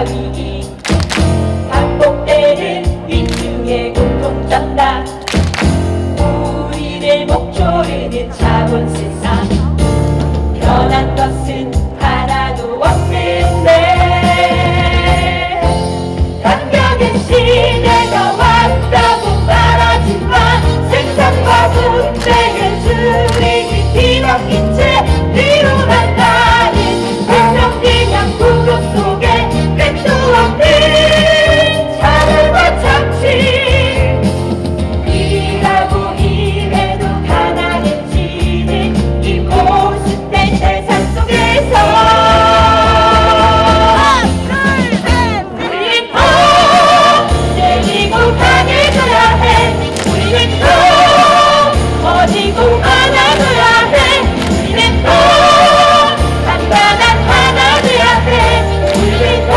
위기 반복되는 민중의 공통정당 우리의 목표는 자본 세상 변한 것은 하나도 없는데 강력의 시대가 왔다고 말하지만 생산과 분쟁의 수익이 뒤바뀐 채 뒤로 간다는 불평등한 구조 속에 끝도 없는 차별과 착취 일하고 일해도 가난해지는 이 모순된 세상 속에서 우리는 더 내리고 강해져야 해. 우리는 더 커지고 많아져야 해. 우리는 더 단단한 하나 돼야 해. 우리는 더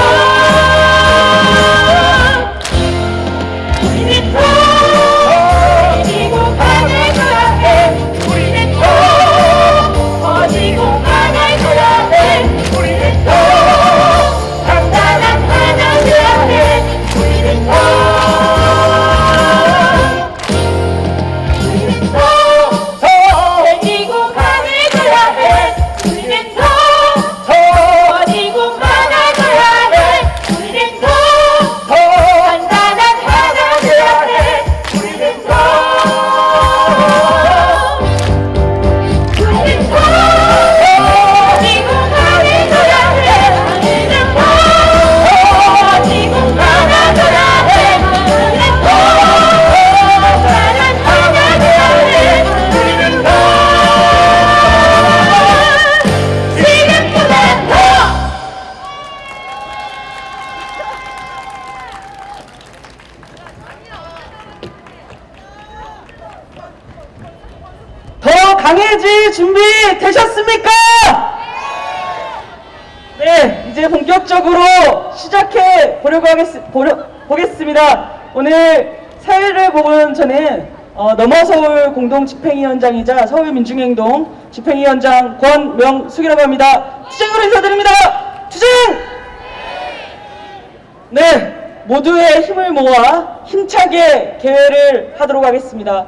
내리고 강해져야 해. 우리는 더 커지고 많아져야 해. 우리는 더 단단한 하나 돼야 해. 우리는 더 내리고 강해져야 해. 우리는 더 커지고 많아져야 해. 우리는 더 단단한 하나 돼야 해. 우리는 더 커지고 강해져야 해. 우리는 더 커지고 많아져야 해. 우리는 더 단단한 하나 돼야 해. 우리는 더 지금보다 더 더 강해질 준비 되셨습니까? 네, 이제 본격적으로 시작해 보겠습니다. 오늘 사회를 보는 저는 넘어서울 공동집행위원장이자 서울민중행동 집행위원장 권명숙이라고 합니다. 투쟁으로 인사드립니다. 투쟁! 네, 모두의 힘을 모아 힘차게 개회를 하도록 하겠습니다.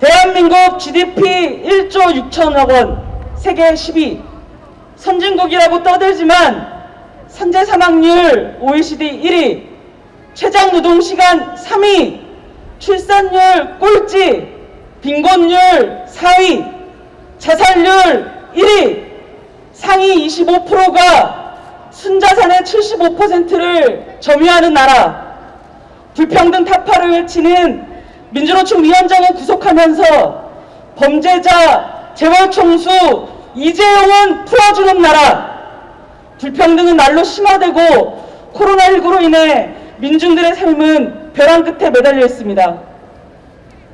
대한민국 GDP 1조 6천억 원, 세계 10위, 선진국이라고 떠들지만 산재 사망률 OECD 1위, 최장 노동시간 3위, 출산율 꼴찌, 빈곤율 4위, 자살률 1위, 상위 25%가 순자산의 75%를 점유하는 나라, 불평등 타파를 외치는 민주노총 위원장을 구속하면서 범죄자 재벌총수 이재용은 풀어주는 나라, 불평등은 날로 심화되고 코로나19로 인해 민중들의 삶은 벼랑 끝에 매달려 있습니다.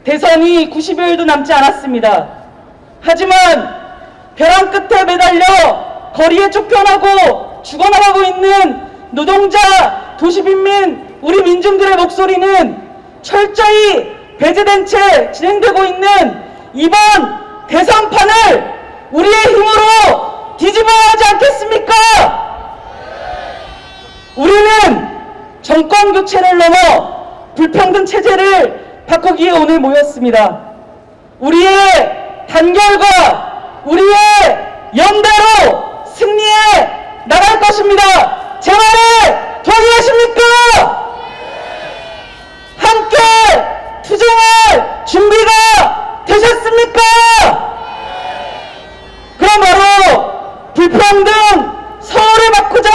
대선이 90여일도 남지 않았습니다. 하지만 벼랑 끝에 매달려 거리에 쫓겨나고 죽어나가고 있는 노동자, 도시빈민, 우리 민중들의 목소리는 철저히 배제된 채 진행되고 있는 이번 대선판을 우리의 힘으로 뒤집어야 하지 않겠습니까? 우리는 정권 교체를 넘어 불평등 체제를 바꾸기 위해 오늘 모였습니다. 우리의 단결과 우리의 연대로 승리해 나갈 것입니다. 제 말에 동의하십니까? 함께 투쟁할 준비가 되셨습니까? 그럼 바로 불평등 서울을 바꾸자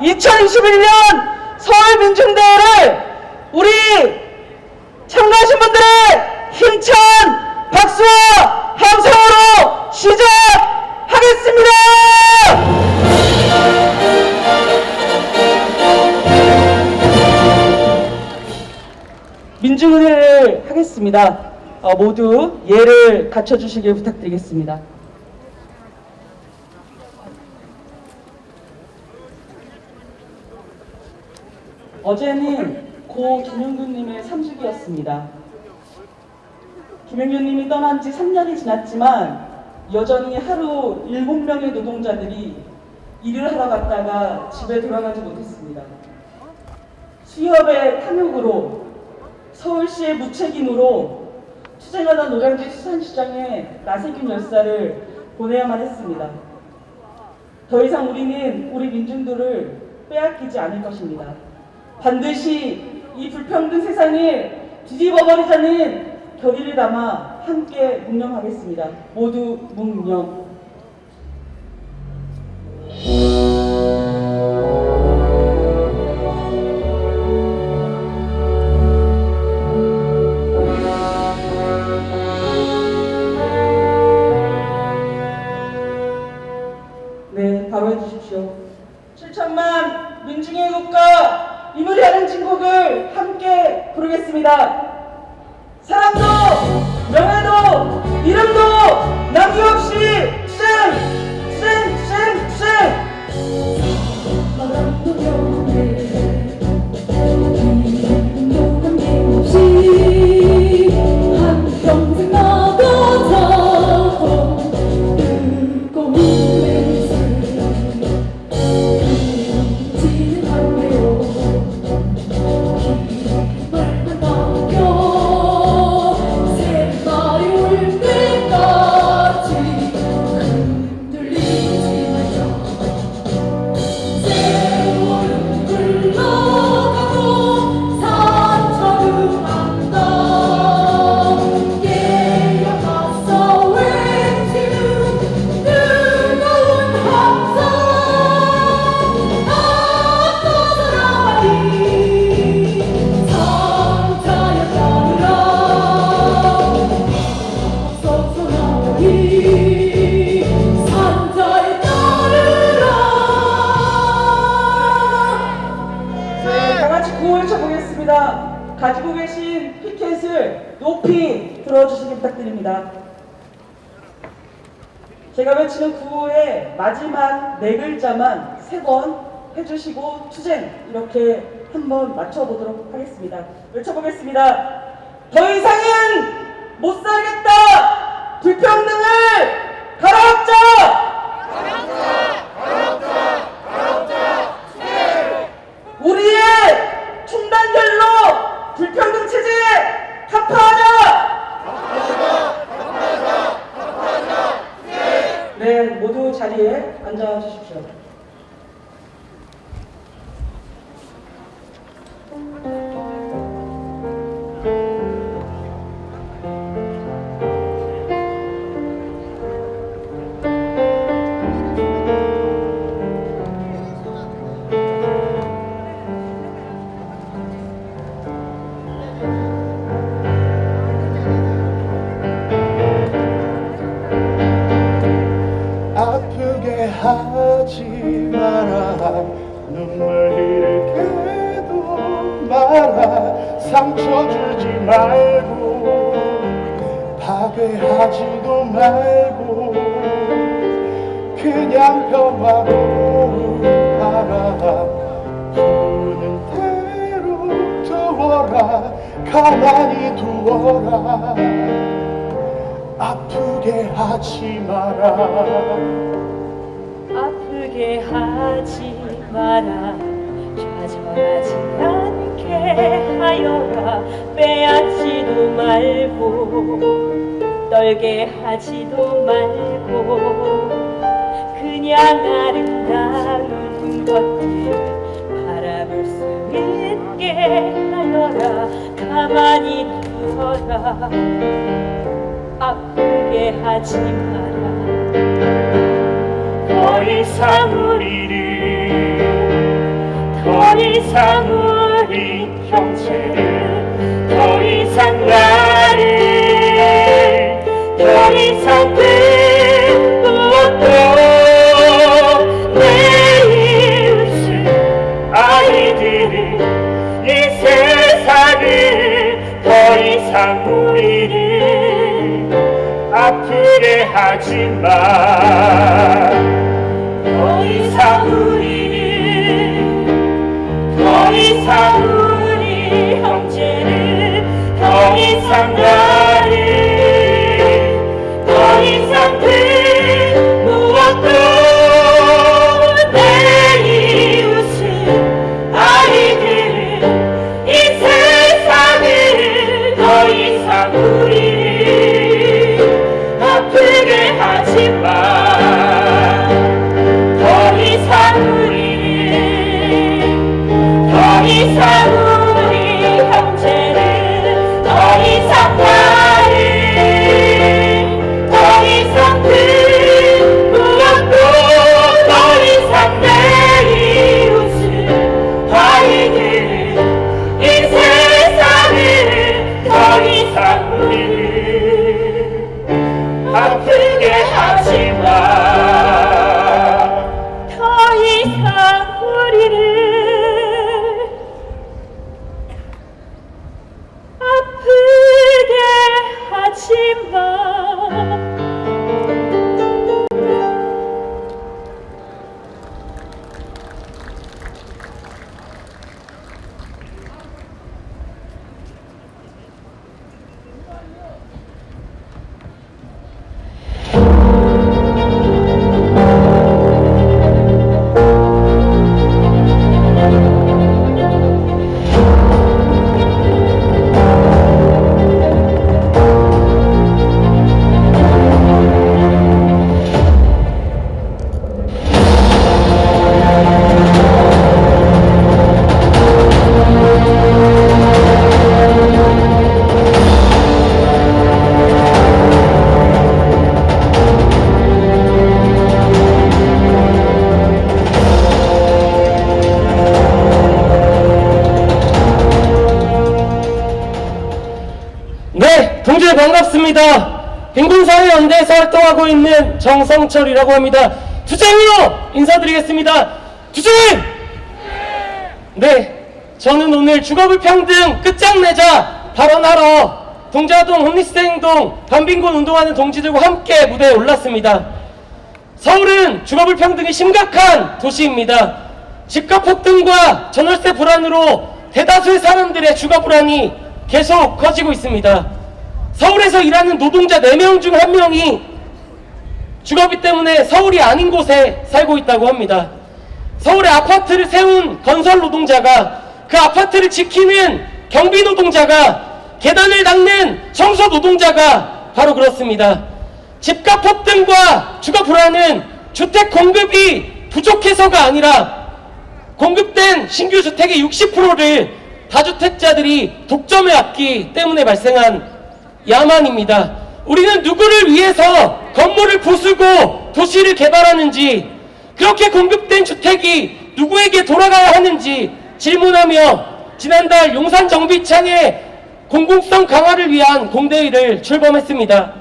2021년 서울민중대회를 우리 참가하신 분들의 힘찬 박수와 함성으로 시작하겠습니다. 민중은혜를 하겠습니다. 모두 예를 갖춰주시길 부탁드리겠습니다. 어제는 고 김영균님의 3주기였습니다. 김영균님이 떠난 지 3년이 지났지만 여전히 하루 7명의 노동자들이 일을 하러 갔다가 집에 돌아가지 못했습니다. 수협의 탐욕으로, 서울시의 무책임으로 투쟁하던 노량진 수산시장에 나세균 열사를 보내야만 했습니다. 더 이상 우리는 우리 민중들을 빼앗기지 않을 것입니다. 반드시 이 불평등 세상을 뒤집어버리자는 결의를 담아 함께 묵념하겠습니다. 모두 묵념. 네, 바로 해주십시오. 7천만 민중의 국가 이무리하는 진곡을 함께 부르겠습니다. 사랑도 명예도 이름도 남김없이 바람도 경계 이름도 남김없이 한평생 나가자 뜨거운 맹세 지는 한대요 기말만 남겨 새날이 올 때까지 흔들리지 말자 세월은 흘러가고 산천은 간다 깨어나서 외치는 뜨거운 함성 앞서서 나가리 상자여 따르라 앞서서 나가리 상자여 따르라. 네, 다같이 구호를 쳐보겠습니다. 가지고 계신 피켓을 높이 들어주시기 부탁드립니다. 제가 외치는 구호의 마지막 네 글자만 3번 해주시고 투쟁 이렇게 한번 맞춰보도록 하겠습니다. 외쳐보겠습니다. 더 이상은 못 살겠다. 불평등을 가로막자. 우리의 총단결로 불평등 체제에 타파하자. 네, 모두 자리에 앉아 주십시오. 아프게 하지 마라 눈물 흘리게도 마라 상처 주지 말고 파괴하지도 말고 그냥 평화로운 바람 부는 대로 두어라 가만히 두어라 아프게 하지 마라 아프게 하지 마라 좌절하지 않게 하여라 빼앗지도 말고 떨게 하지도 말고 그냥 아름다운 것들 바라볼 수 있게 하여라 가만히 두어라 아프게 하지 마라 더 이상 우리를 더 이상 우리 형제를 더 이상 나를 더 이상 그 무엇도 내 이웃을 아이들을 이 세상을 더 이상 우리를 아프게 하지 마. 더 이상 우리를 더 이상 우리 형제를 더 이상 나를 더 이상 그 무엇도 내 하지마. 더 이상 우리는, 더 이상 우리 형제는, 더 이상 나를, 더 이상 그 무엇도, 더 이상 내 이웃을 아이들은, 이 세상을 더 이상 우리를 아프게 하지마. 더 이상 우리를 아프게 하지마. 네, 동지들 반갑습니다. 빈곤사회연대에서 활동하고 있는 정성철이라고 합니다. 투쟁으로 인사드리겠습니다. 투쟁! 네, 저는 오늘 주거불평등 끝장내자 발언하러 동자동, 홈리스행동, 반빈곤 운동하는 동지들과 함께 무대에 올랐습니다. 서울은 주거불평등이 심각한 도시입니다. 집값 폭등과 전월세 불안으로 대다수의 사람들의 주거불안이 계속 커지고 있습니다. 서울에서 일하는 노동자 4명 중 1명이 주거비 때문에 서울이 아닌 곳에 살고 있다고 합니다. 서울에 아파트를 세운 건설 노동자가, 그 아파트를 지키는 경비 노동자가, 계단을 닦는 청소 노동자가 바로 그렇습니다. 집값 폭등과 주거 불안은 주택 공급이 부족해서가 아니라 공급된 신규 주택의 60%를 다주택자들이 독점해 왔기 때문에 발생한 야만입니다. 우리는 누구를 위해서 건물을 부수고 도시를 개발하는지, 그렇게 공급된 주택이 누구에게 돌아가야 하는지 질문하며 지난달 용산정비창의 공공성 강화를 위한 공대회를 출범했습니다.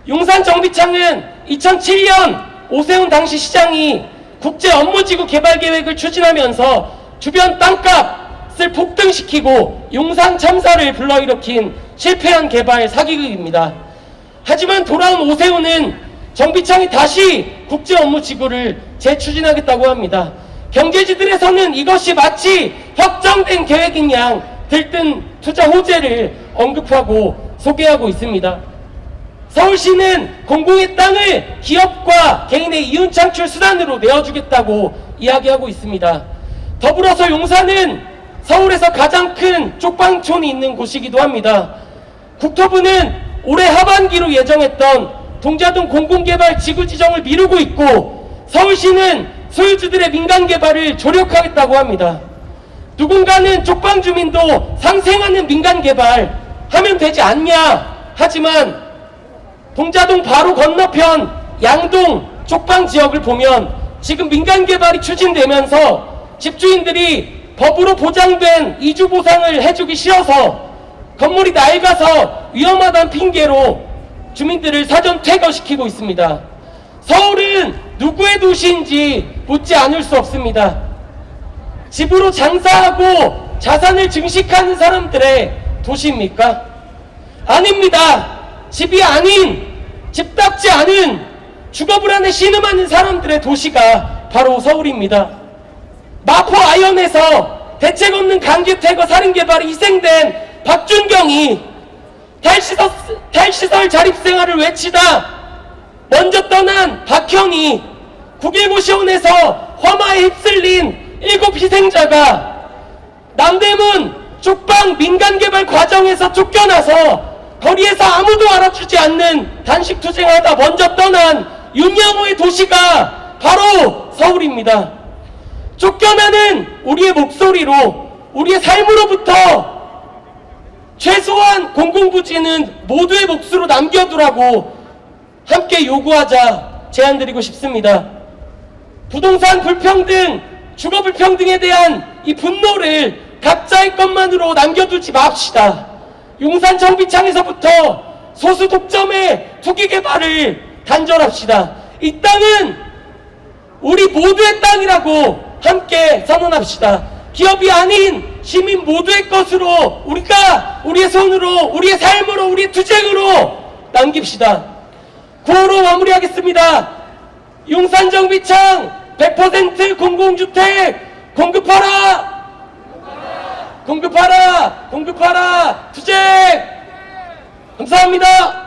용산정비창은 2007년 오세훈 당시 시장이 국제 업무지구 개발 계획을 추진하면서 주변 땅값을 폭등시키고 용산 참사를 불러일으킨 실패한 개발 사기극입니다. 하지만 돌아온 오세훈은 정비청이 다시 국제 업무지구를 재추진하겠다고 합니다. 경제지들에서는 이것이 마치 확정된 계획인 양 들뜬 투자 호재를 언급하고 소개하고 있습니다. 서울시는 공공의 땅을 기업과 개인의 이윤 창출 수단으로 내어주겠다고 이야기하고 있습니다. 더불어서 용산은 서울에서 가장 큰 쪽방촌이 있는 곳이기도 합니다. 국토부는 올해 하반기로 예정했던 동자동 공공개발 지구 지정을 미루고 있고, 서울시는 소유주들의 민간개발을 조력하겠다고 합니다. 누군가는 쪽방 주민도 상생하는 민간개발 하면 되지 않냐 하지만 동자동 바로 건너편 양동 쪽방 지역을 보면 지금 민간개발이 추진되면서 집주인들이 법으로 보장된 이주보상을 해주기 싫어서 건물이 낡아서 위험하다는 핑계로 주민들을 사전 퇴거시키고 있습니다. 서울은 누구의 도시인지 묻지 않을 수 없습니다. 집으로 장사하고 자산을 증식하는 사람들의 도시입니까? 아닙니다. 집이 아닌, 집답지 않은 주거불안에 신음하는 사람들의 도시가 바로 서울입니다. 마포 아현에서 대책 없는 강제퇴거 살인개발에 희생된 박준경이 탈시설 자립생활을 외치다 먼저 떠난 박형이 9.19 시온에서 험화에 휩쓸린 7 희생자가 남대문 쪽방 민간개발 과정에서 쫓겨나서 거리에서 아무도 알아주지 않는 단식 투쟁하다 먼저 떠난 윤영호의 도시가 바로 서울입니다. 쫓겨나는 우리의 목소리로 우리의 삶으로부터 최소한 공공부지는 모두의 몫으로 남겨두라고 함께 요구하자 제안드리고 싶습니다. 부동산 불평등, 주거 불평등에 대한 이 분노를 각자의 것만으로 남겨두지 맙시다. 용산 정비창에서부터 소수 독점의 투기 개발을 단절합시다. 이 땅은 우리 모두의 땅이라고 함께 선언합시다. 기업이 아닌 시민 모두의 것으로 우리가 우리의 손으로, 우리의 삶으로, 우리의 투쟁으로 남깁시다. 구호로 마무리하겠습니다. 용산 정비창 100% 공공주택 공급하라! 공급하라! 공급하라! 투쟁! 감사합니다.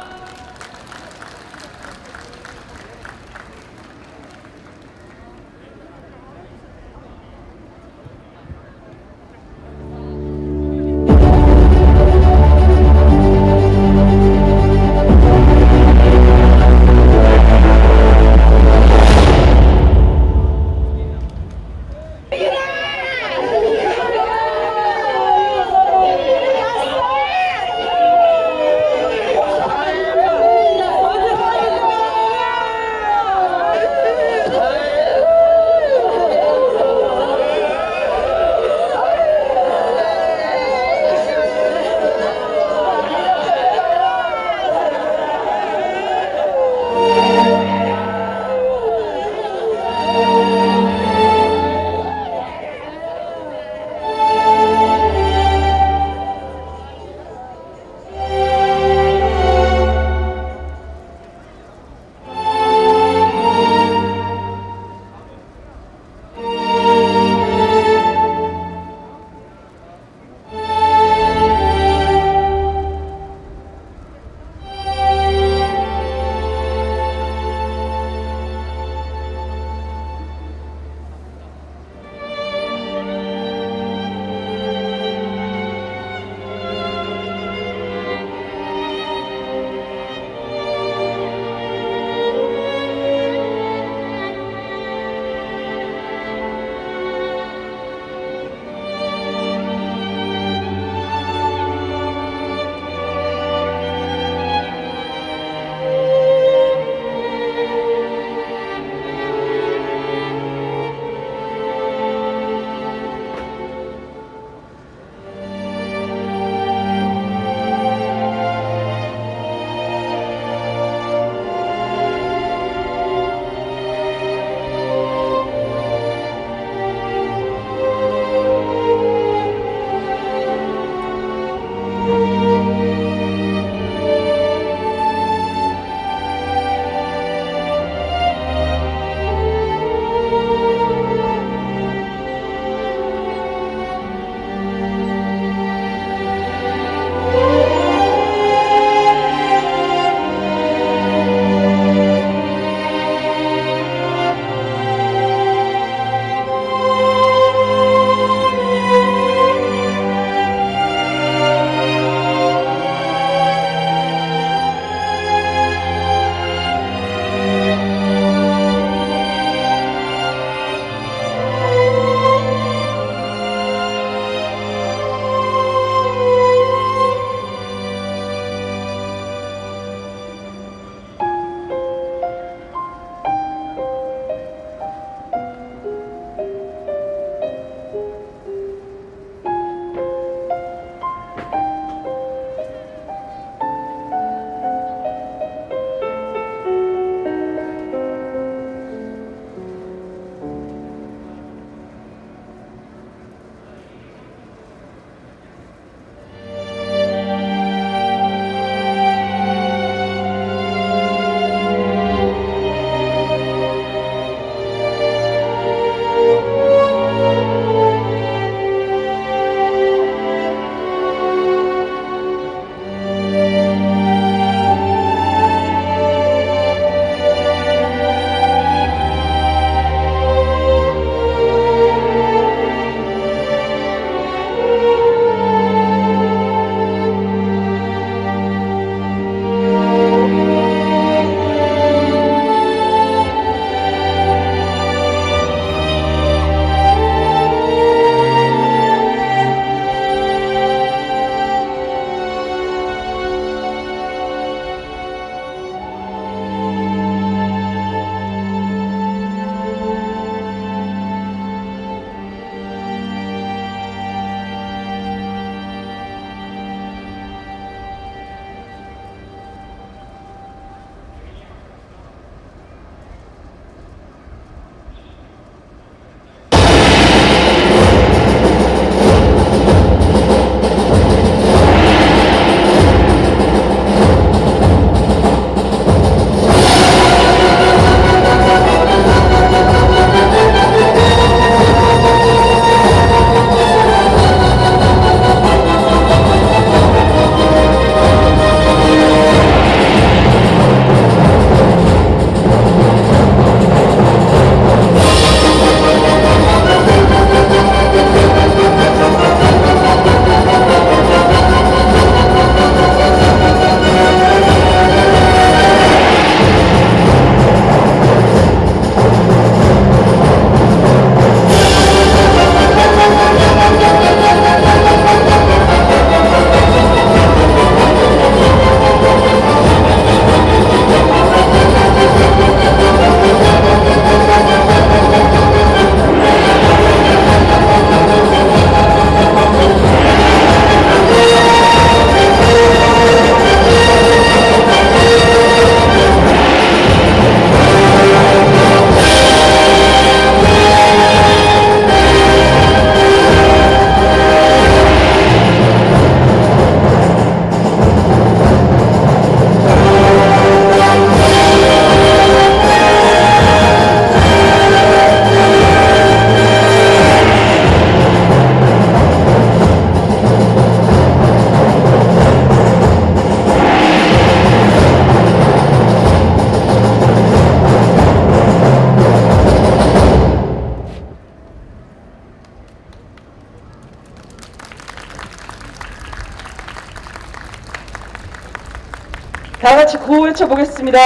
외쳐보겠습니다.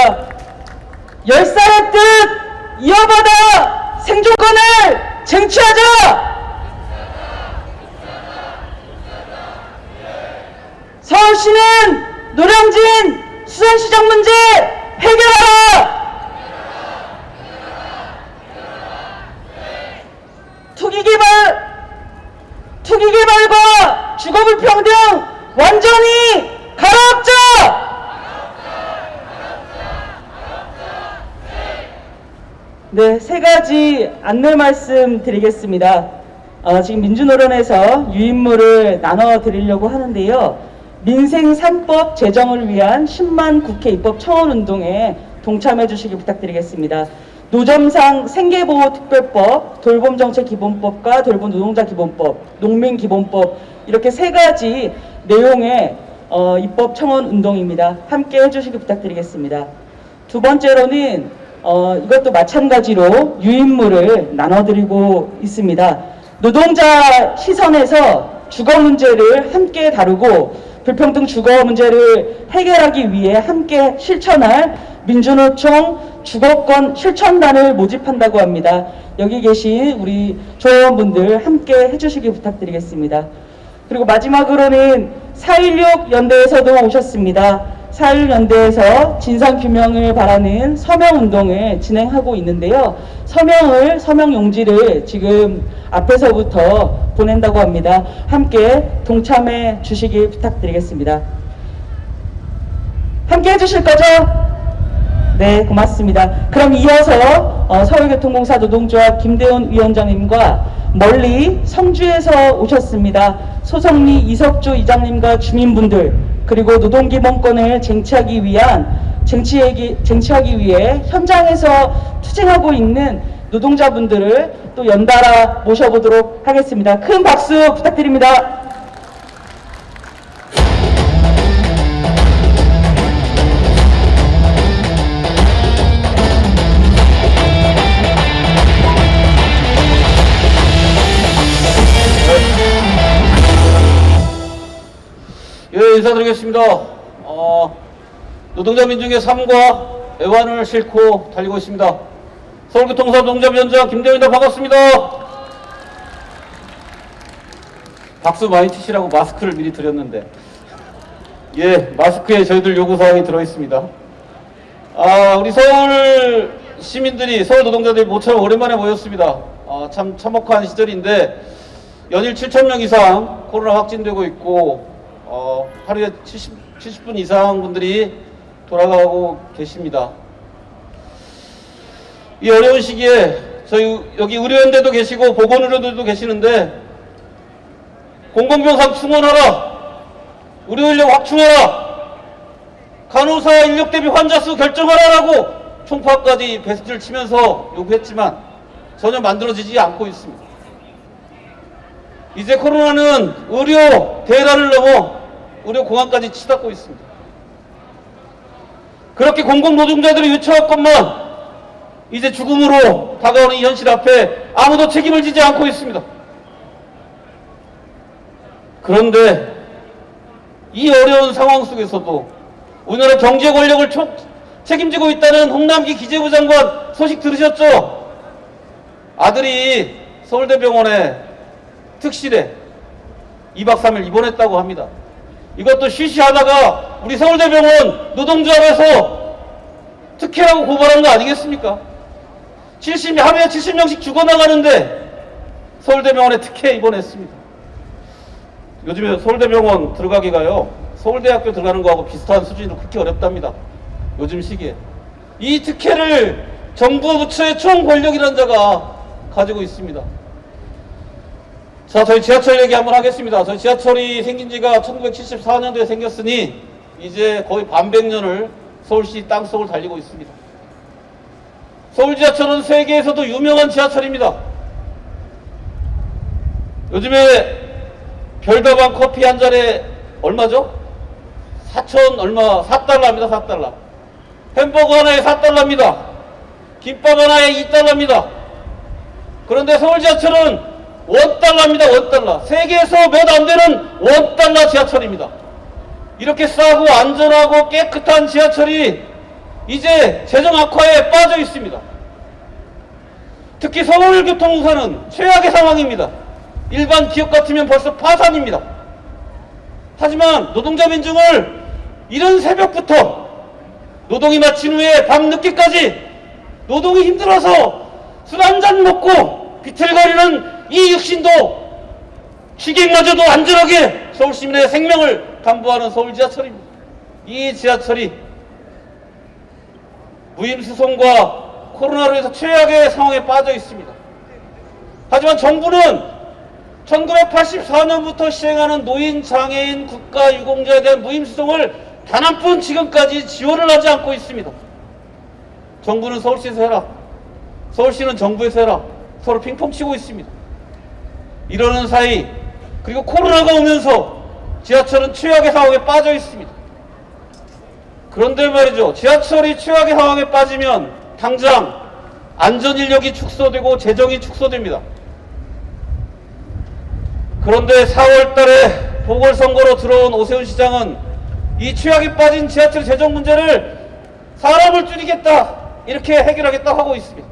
열살의 뜻 이어받아 생존권을 쟁취하자! 서울시는 노량진 수산시장 문제 해결하라! 투기개발과 주거불평등 완전히 가라앉자! 네, 세 가지 안내 말씀 드리겠습니다. 지금 민주노련에서 유인물을 나눠드리려고 하는데요. 민생 3법 제정을 위한 10만 국회 입법 청원 운동에 동참해 주시기 부탁드리겠습니다. 노점상 생계보호특별법, 돌봄정책기본법과 돌봄노동자기본법, 농민기본법 이렇게 세 가지 내용의 입법 청원 운동입니다. 함께 해주시기 부탁드리겠습니다. 두 번째로는 이것도 마찬가지로 유인물을 나눠드리고 있습니다. 노동자 시선에서 주거 문제를 함께 다루고 불평등 주거 문제를 해결하기 위해 함께 실천할 민주노총 주거권 실천단을 모집한다고 합니다. 여기 계신 우리 조합원분들 함께 해주시기 부탁드리겠습니다. 그리고 마지막으로는 4.16 연대에서도 오셨습니다. 4.16 연대에서 진상규명을 바라는 서명운동을 진행하고 있는데요. 서명 용지를 지금 앞에서부터 보낸다고 합니다. 함께 동참해 주시기 부탁드리겠습니다. 함께 해주실 거죠? 네, 고맙습니다. 그럼 이어서 서울교통공사 노동조합 김대훈 위원장님과 멀리 성주에서 오셨습니다. 소성리 이석주 이장님과 주민분들 그리고 노동기본권을 쟁취하기 위해 현장에서 투쟁하고 있는 노동자분들을 또 연달아 모셔보도록 하겠습니다. 큰 박수 부탁드립니다. 예, 인사드리겠습니다. 노동자 민중의 삶과 애환을 싣고 달리고 있습니다. 서울교통사 노동자위원장 김대훈입니다. 반갑습니다. 박수 많이 치시라고 마스크를 미리 드렸는데, 예, 마스크에 저희들 요구사항이 들어있습니다. 우리 서울 시민들이, 서울 노동자들이 모처럼 오랜만에 모였습니다. 참 참혹한 시절인데 연일 7,000명 이상 코로나 확진되고 있고 하루에 70분 이상 분들이 돌아가고 계십니다. 이 어려운 시기에 저희 여기 의료연대도 계시고 보건의료들도 계시는데 공공병상 충원하라, 의료인력 확충하라, 간호사 인력 대비 환자 수 결정하라라고 총파까지 배스트를 치면서 요구했지만 전혀 만들어지지 않고 있습니다. 이제 코로나는 의료 대란을 넘어 의료 공항까지 치닫고 있습니다. 그렇게 공공노동자들이 외쳐왔건만 이제 죽음으로 다가오는 이 현실 앞에 아무도 책임을 지지 않고 있습니다. 그런데 이 어려운 상황 속에서도 우리나라 경제 권력을 책임지고 있다는 홍남기 기재부 장관 소식 들으셨죠? 아들이 서울대병원에 특실에 2박 3일 입원했다고 합니다. 이것도 쉬쉬하다가 우리 서울대병원 노동조합에서 특혜라고 고발한 거 아니겠습니까? 하루에 70명씩 죽어나가는데 서울대병원에 특혜 입원했습니다. 요즘에 서울대병원 들어가기가요, 서울대학교 들어가는 거하고 비슷한 수준으로 그렇게 어렵답니다. 요즘 시기에. 이 특혜를 정부 부처의 총권력이라는 자가 가지고 있습니다. 자, 저희 지하철 얘기 한번 하겠습니다. 저희 지하철이 생긴 지가 1974년도에 생겼으니 이제 거의 반백년을 서울시 땅속을 달리고 있습니다. 서울 지하철은 세계에서도 유명한 지하철입니다. 요즘에 별다방 커피 한 잔에 얼마죠? 4달러입니다. 4달러. 햄버거 하나에 4달러입니다. 김밥 하나에 2달러입니다. 그런데 서울 지하철은 $1입니다. $1. 세계에서 몇 안 되는 $1 지하철입니다. 이렇게 싸고 안전하고 깨끗한 지하철이 이제 재정 악화에 빠져 있습니다. 특히 서울교통공사는 최악의 상황입니다. 일반 기업 같으면 벌써 파산입니다. 하지만 노동자 민중을 이른 새벽부터 노동이 마친 후에 밤늦게까지 노동이 힘들어서 술 한잔 먹고 비틀거리는 이 육신도 취객마저도 안전하게 서울 시민의 생명을 담보하는 서울 지하철입니다. 이 지하철이 무임수송과 코로나로 해서 최악의 상황에 빠져 있습니다. 하지만 정부는 1984년부터 시행하는 노인, 장애인, 국가 유공자에 대한 무임수송을 단 한 푼 지금까지 지원을 하지 않고 있습니다. 정부는 서울시에서 해라, 서울시는 정부에서 해라, 서로 핑퐁 치고 있습니다. 이러는 사이, 그리고 코로나가 오면서 지하철은 최악의 상황에 빠져 있습니다. 그런데 말이죠, 지하철이 최악의 상황에 빠지면 당장 안전인력이 축소되고 재정이 축소됩니다. 그런데 4월 달에 보궐선거로 들어온 오세훈 시장은 이 최악에 빠진 지하철 재정 문제를 사람을 줄이겠다, 이렇게 해결하겠다고 하고 있습니다.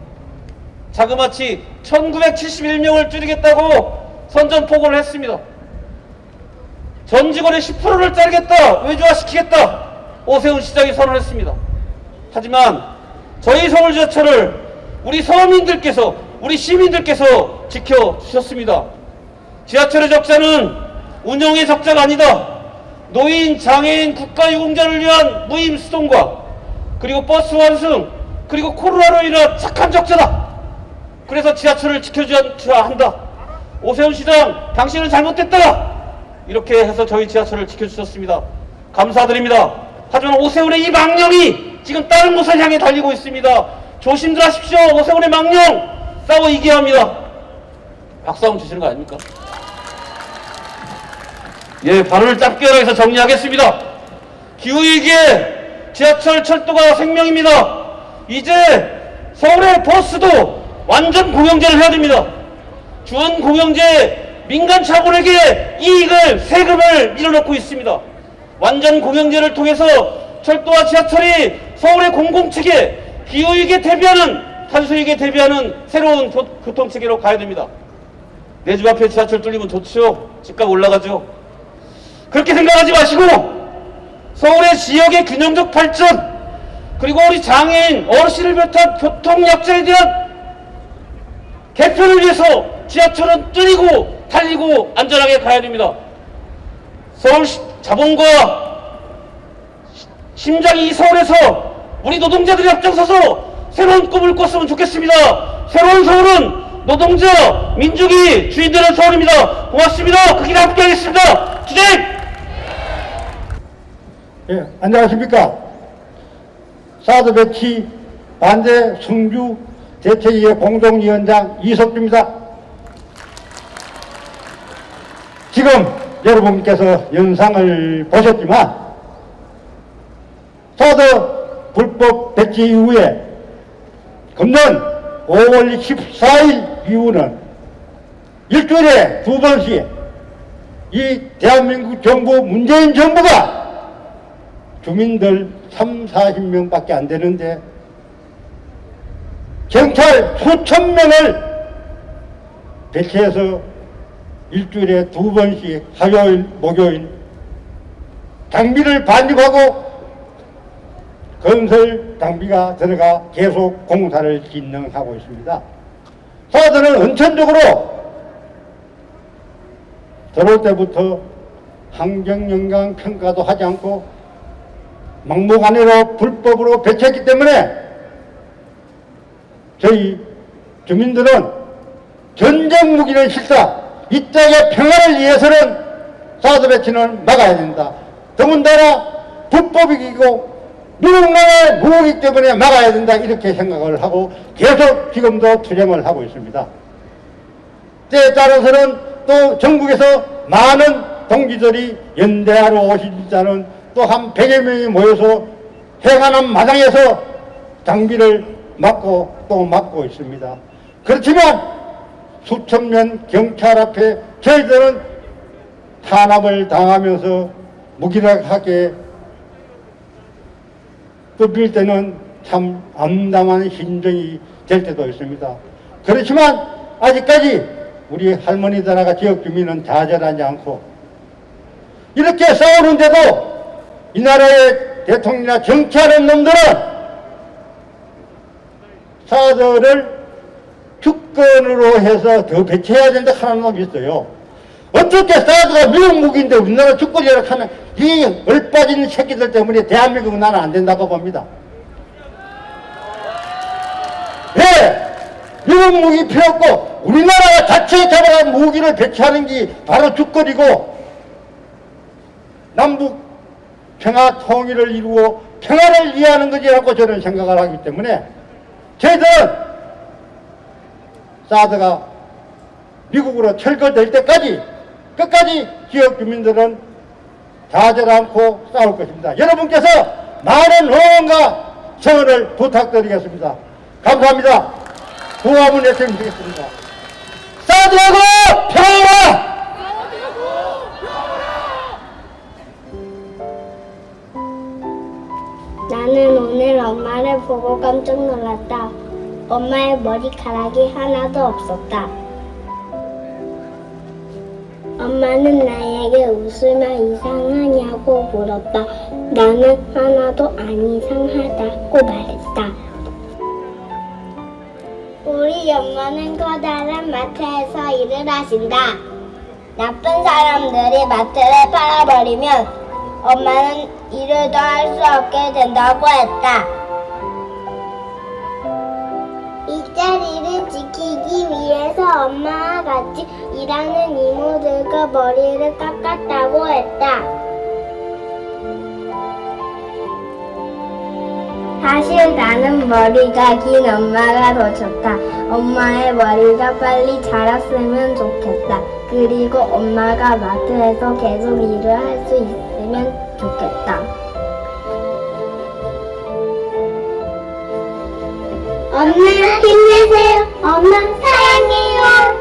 자그마치 1971명을 줄이겠다고 선전포고를 했습니다. 전 직원의 10%를 자르겠다, 외주화시키겠다, 오세훈 시장이 선언했습니다. 하지만 저희 서울 지하철을 우리 서민들께서, 우리 시민들께서 지켜주셨습니다. 지하철의 적자는 운영의 적자가 아니다. 노인, 장애인, 국가유공자를 위한 무임수송과 그리고 버스 환승, 그리고 코로나로 인한 착한 적자다. 그래서 지하철을 지켜줘야 한다. 오세훈 시장, 당신은 잘못됐다. 이렇게 해서 저희 지하철을 지켜주셨습니다. 감사드립니다. 하지만 오세훈의 이 망령이 지금 다른 곳을 향해 달리고 있습니다. 조심들 하십시오. 오세훈의 망령 싸워 이겨야 합니다. 박수 한번 주시는 거 아닙니까? 예, 발언을 짧게 하라 해서 정리하겠습니다. 기후위기에 지하철, 철도가 생명입니다. 이제 서울의 버스도 완전 공영제를 해야 됩니다. 준공영제 민간 차군에게 이익을, 세금을 밀어넣고 있습니다. 완전 공영제를 통해서 철도와 지하철이 서울의 공공체계, 기후위기에 대비하는, 탄소위기에 대비하는 새로운 교통체계로 가야 됩니다. 내 집 앞에 지하철 뚫리면 좋죠. 집값 올라가죠. 그렇게 생각하지 마시고 서울의 지역의 균형적 발전, 그리고 우리 장애인, 어르신을 비롯한 교통약자에 대한 개편을 위해서 지하철은 뚫리고 달리고 안전하게 가야 됩니다. 서울 자본과 심장이 이 서울에서 우리 노동자들이 앞장서서 새로운 꿈을 꿨으면 좋겠습니다. 새로운 서울은 노동자, 민족이 주인되는 서울입니다. 고맙습니다. 그 길 함께 하겠습니다. 주님! 예, 안녕하십니까. 사드 배치 반대 성주 대책위의 공동위원장 이석주입니다. 지금 여러분께서 영상을 보셨지만 사드 불법 배치 이후에 금년 5월 14일 이후는 일주일에 2번씩 이 대한민국 정부, 문재인 정부가 주민들 30-40명밖에 안 되는데 경찰 수천 명을 배치해서 일주일에 2번씩 화요일, 목요일 장비를 반입하고 건설 장비가 들어가 계속 공사를 진행하고 있습니다. 사들은 원천적으로 들어올 때부터 환경영향 평가도 하지 않고 막무가내로 불법으로 배치했기 때문에 저희 주민들은 전쟁 무기는 실사, 이 땅의 평화를 위해서는 사드 배치는 막아야 된다. 더군다나 불법이고 누군가의 무기이기 때문에 막아야 된다, 이렇게 생각을 하고 계속 지금도 투쟁을 하고 있습니다. 때에 따라서는 또 전국에서 많은 동지들이 연대하러 오신 자는 또 한 100여 명이 모여서 해관암 마당에서 장비를 막고 또 막고 있습니다. 그렇지만 수천 명 경찰 앞에 저희들은 탄압을 당하면서 무기력하게 또 빌 때는 참 암담한 심정이 될 때도 있습니다. 그렇지만 아직까지 우리 할머니들과 지역 주민은 좌절하지 않고 이렇게 싸우는데도 이 나라의 대통령이나 정치하는 놈들은 사드를 주권으로 해서 더 배치해야 된다 하는 놈이 있어요. 어떻게 사드가 미국 무기인데 우리나라 주권이라고 하는 이 얼빠진 새끼들 때문에 대한민국은 나는 안 된다고 봅니다. 예! 미국 무기 필요 없고 우리나라가 자체 잡아간 무기를 배치하는 게 바로 주권이고 남북 평화 통일을 이루고 평화를 이해하는 것이라고 저는 생각을 하기 때문에 저희들은 사드가 미국으로 철거될 때까지 끝까지 지역 주민들은 좌절 않고 싸울 것입니다. 여러분께서 많은 응원과 성원을 부탁드리겠습니다. 감사합니다. 구호함을 외쳐드리겠습니다. 사드하고 평화! 나는 오늘 엄마를 보고 깜짝 놀랐다. 엄마의 머리카락이 하나도 없었다. 엄마는 나에게 웃으면 이상하냐고 물었다. 나는 하나도 안 이상하다고 말했다. 우리 엄마는 커다란 마트에서 일을 하신다. 나쁜 사람들이 마트를 팔아버리면 엄마는 일을 더 할 수 없게 된다고 했다. 이 자리를 지키기 위해서 엄마와 같이 일하는 이모들과 머리를 깎았다고 했다. 사실 나는 머리가 긴 엄마가 더 좋다. 엄마의 머리가 빨리 자랐으면 좋겠다. 그리고 엄마가 마트에서 계속 일을 할 수 있으면 좋겠다. 엄마 힘내세요. 엄마 사랑해요.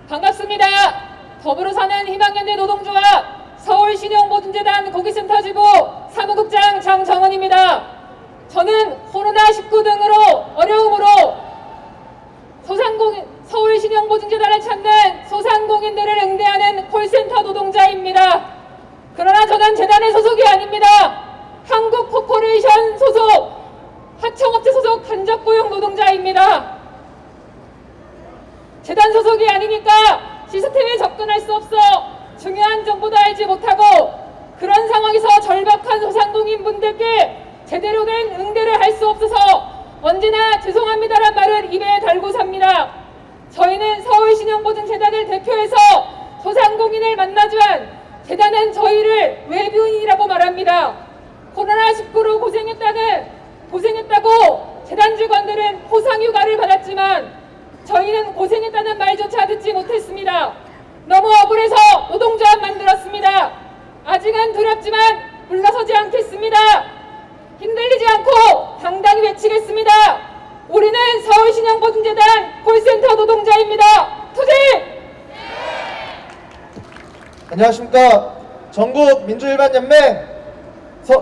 반갑습니다. 더불어 사는 희망연대 노동조합 서울신용보증재단 고객센터지부 사무국장 장정은입니다. 저는 코로나19 등으로 어려움으로 서울신용보증재단을 찾는 소상공인들을 응대하는 콜센터 노동자입니다. 그러나 저는 재단의 소속이 아닙니다. 한국코퍼레이션 소속, 하청업체 소속 간접고용 노동자입니다. 재단 소속이 아니니까 시스템에 접근할 수 없어 중요한 정보도 알지 못하고 그런 상황에서 절박한 소상공인 분들께 제대로 된 응대를 할 수 없어서 언제나 죄송합니다란 말을 입에 달고 삽니다. 저희는 서울신용보증재단을 대표해서 소상공인을 만나주한 재단은 저희를 외부인이라고 말합니다. 코로나19로 고생했다고 재단 직원들은 포상휴가를 받았지만 저희는 고생했다는 말조차 듣지 못했습니다. 너무 억울해서 노동조합 만들었습니다. 아직은 두렵지만 물러서지 않겠습니다. 흔들리지 않고 당당히 외치겠습니다. 우리는 서울신용보증재단 콜센터 노동자입니다. 투쟁! 안녕하십니까. 전국민주일반연맹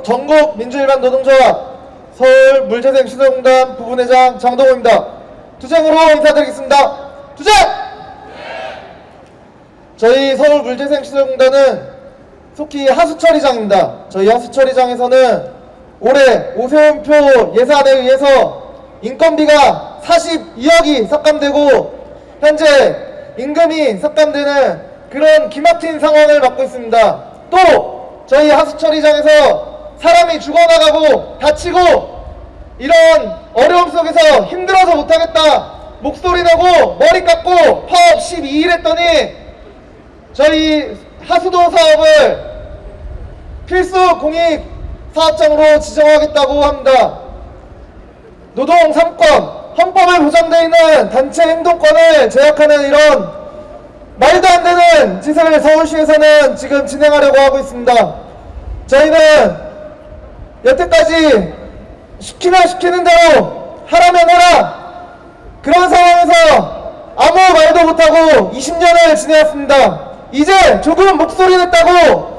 전국민주일반노동조합 서울물재생시설공단 부분회장 장동호입니다. 투쟁으로 인사드리겠습니다. 투쟁! 저희 서울물재생시설공단은 속히 하수처리장입니다. 저희 하수처리장에서는 올해 오세훈표 예산에 의해서 인건비가 42억이 삭감되고 현재 임금이 삭감되는 그런 기막힌 상황을 맞고 있습니다. 또 저희 하수처리장에서 사람이 죽어나가고 다치고 이런 어려움 속에서 힘들어서 못하겠다 목소리 내고 머리 깎고 파업 12일 했더니 저희 하수도 사업을 필수 공익 사업장으로 지정하겠다고 합니다. 노동 3권, 헌법에 보장되어 있는 단체 행동권을 제약하는 이런 말도 안 되는 짓을 서울시에서는 지금 진행하려고 하고 있습니다. 저희는 여태까지 시키는 대로 하라면 해라, 그런 상황에서 아무 못하고 20년을 지내왔습니다. 이제 조금 목소리 냈다고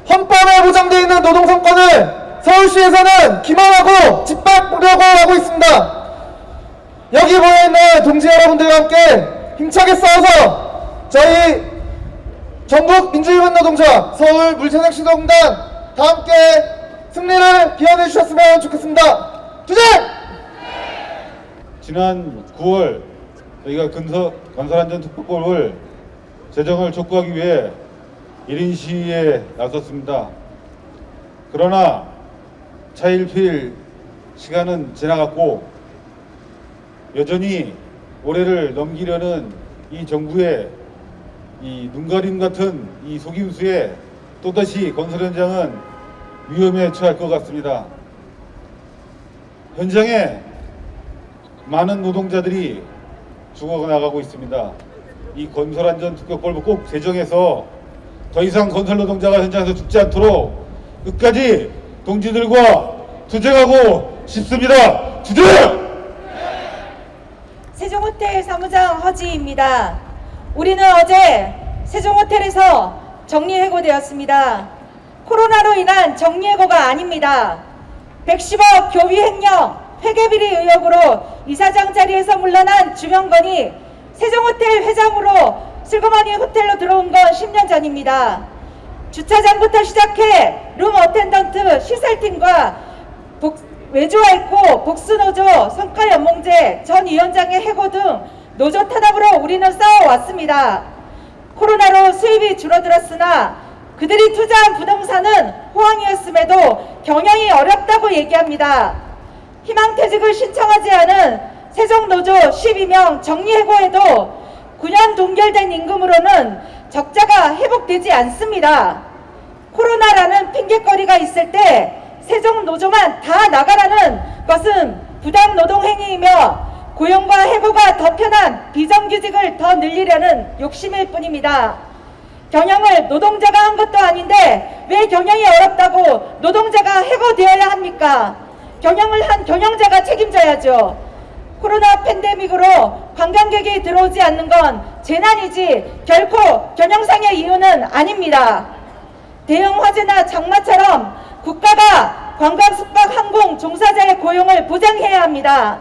헌법에 보장되어 있는 노동성권을 서울시에서는 기만하고 짓밟으려고 하고 있습니다. 여기 모여있는 동지 여러분들과 함께 힘차게 싸워서 저희 전국민주유변노동조합 서울물재생시노동단 다 함께 승리를 기원해 주셨으면 좋겠습니다. 투쟁! 지난 9월 저희가 건설안전특별법을 제정을 촉구하기 위해 1인 시위에 나섰습니다. 그러나 차일피일 시간은 지나갔고 여전히 올해를 넘기려는 이 정부의 이 눈가림 같은 이 속임수에 또다시 건설 현장은 위험에 처할 것 같습니다. 현장에 많은 노동자들이 죽어나가고 있습니다. 이 건설안전특별법을 꼭 제정해서 더 이상 건설 노동자가 현장에서 죽지 않도록 끝까지 동지들과 투쟁하고 싶습니다. 투쟁! 세종호텔 사무장 허지입니다. 우리는 어제 세종호텔에서 정리해고되었습니다. 코로나로 인한 정리해고가 아닙니다. 110억 교비 횡령, 회계비리 의혹으로 이사장 자리에서 물러난 주명건이 세종호텔 회장으로 슬그머니 호텔로 들어온 건 10년 전입니다. 주차장부터 시작해 룸 어텐던트 시설팀과 외주화했고 복수노조, 성과연몽제, 전 위원장의 해고 등 노조 탄압으로 우리는 싸워왔습니다. 코로나로 수입이 줄어들었으나 그들이 투자한 부동산은 호황이었음에도 경영이 어렵다고 얘기합니다. 희망퇴직을 신청하지 않은 세종노조 12명 정리해고에도 9년 동결된 임금으로는 적자가 회복되지 않습니다. 코로나라는 핑계거리가 있을 때 세종노조만 다 나가라는 것은 부당노동행위이며 고용과 해고가 더 편한 비정규직을 더 늘리려는 욕심일 뿐입니다. 경영을 노동자가 한 것도 아닌데 왜 경영이 어렵다고 노동자가 해고되어야 합니까? 경영을 한 경영자가 책임져야죠. 코로나 팬데믹으로 관광객이 들어오지 않는 건 재난이지 결코 경영상의 이유는 아닙니다. 대형 화재나 장마처럼 국가가 관광, 숙박, 항공 종사자의 고용을 보장해야 합니다.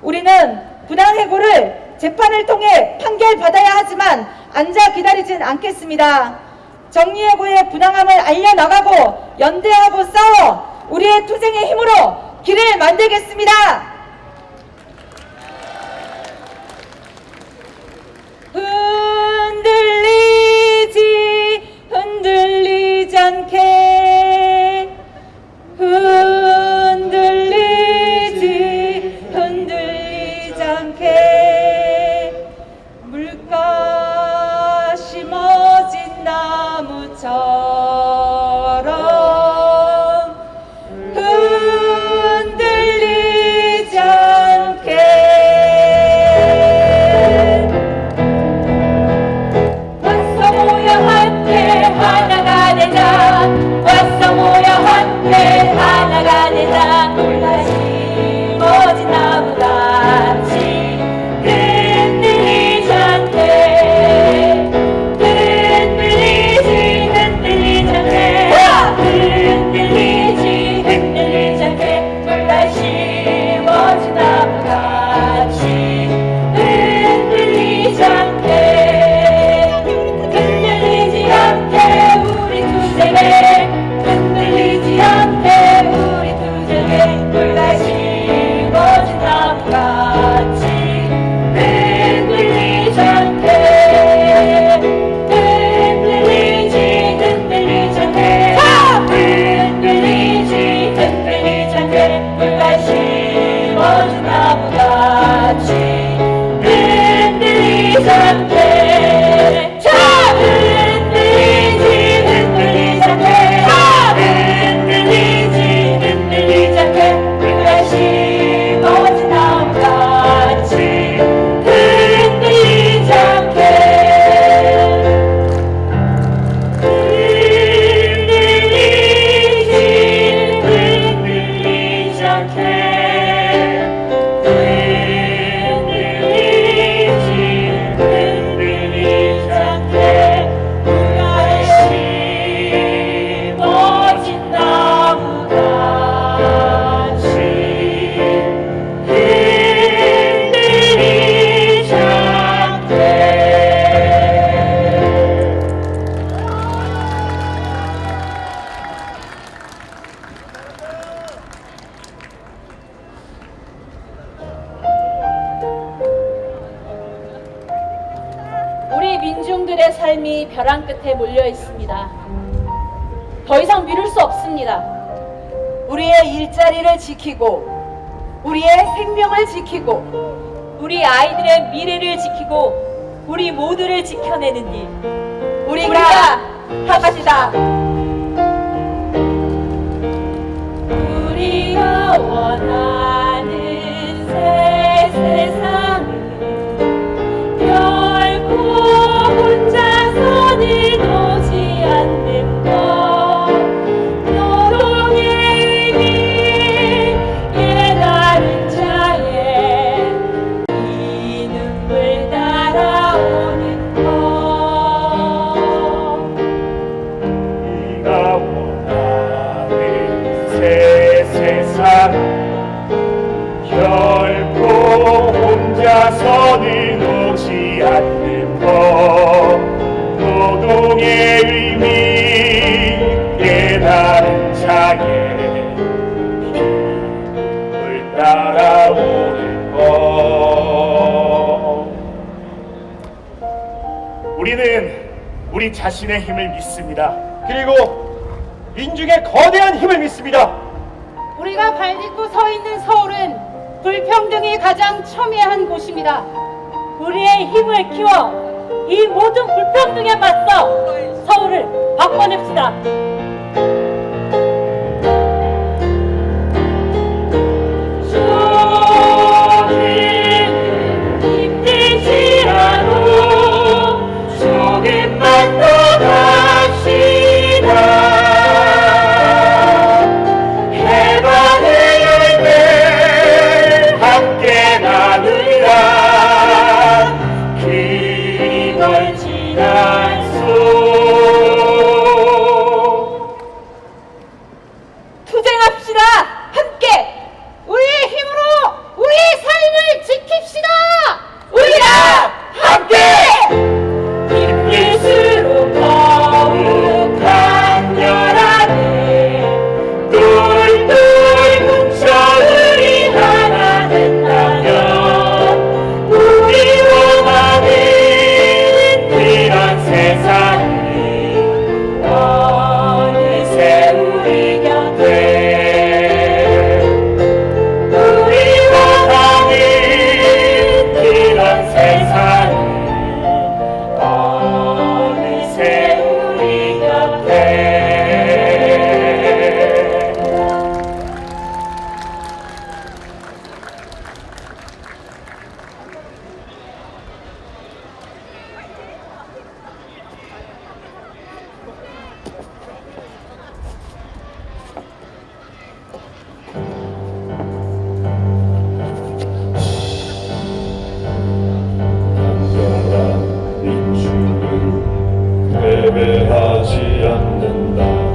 우리는 부당해고를 재판을 통해 판결받아야 하지만 앉아 기다리진 않겠습니다. 정리해고의 부당함을 알려나가고 연대하고 싸워 우리의 투쟁의 힘으로 길을 만들겠습니다. 흔들리지 않게 흔들리지 않게 물가 심어진 나무처럼 흔들리지 우리 민중들의 삶이 벼랑 끝에 몰려 있습니다. 더 이상 미룰 수 없습니다. 우리의 일자리를 지키고 우리의 생명을 지키고 우리 아이들의 미래를 지키고 우리 모두를 지켜내는 일 우리가 합시다. 우리가 원하는 새 세상은 결코 혼자서는 오지 않는 것 노동의 의미 깨달은 자의 이 눈물 따라오는 것 네가 원하는 새 세상 결코 혼자서는 오지 않는 법 노동의 의미 깨달은 자의 힘을 따라오는 것 우리는 우리 자신의 힘을 믿습니다. 그리고 민중의 거대한 힘을 믿습니다. 우리가 발딛고 서 있는 서울은 불평등이 가장 첨예한 곳입니다. 우리의 힘을 키워 이 모든 불평등에 맞서 서울을 바꿔냅시다. 힘들지 않고 조금만 더 갑시다. 함께 나누라 그걸 지나소 투쟁합시다. 함께 우리의 힘으로 우리의 삶을 지킵시다. 우리가 함께 힘들수록 더욱 강렬하게 똘똘 뭉쳐 우리 하나 된다면 우리 원하는 그런 세상이 어느새 우리 곁에 우리 원하는 그런 세상이 어느새 우리 곁에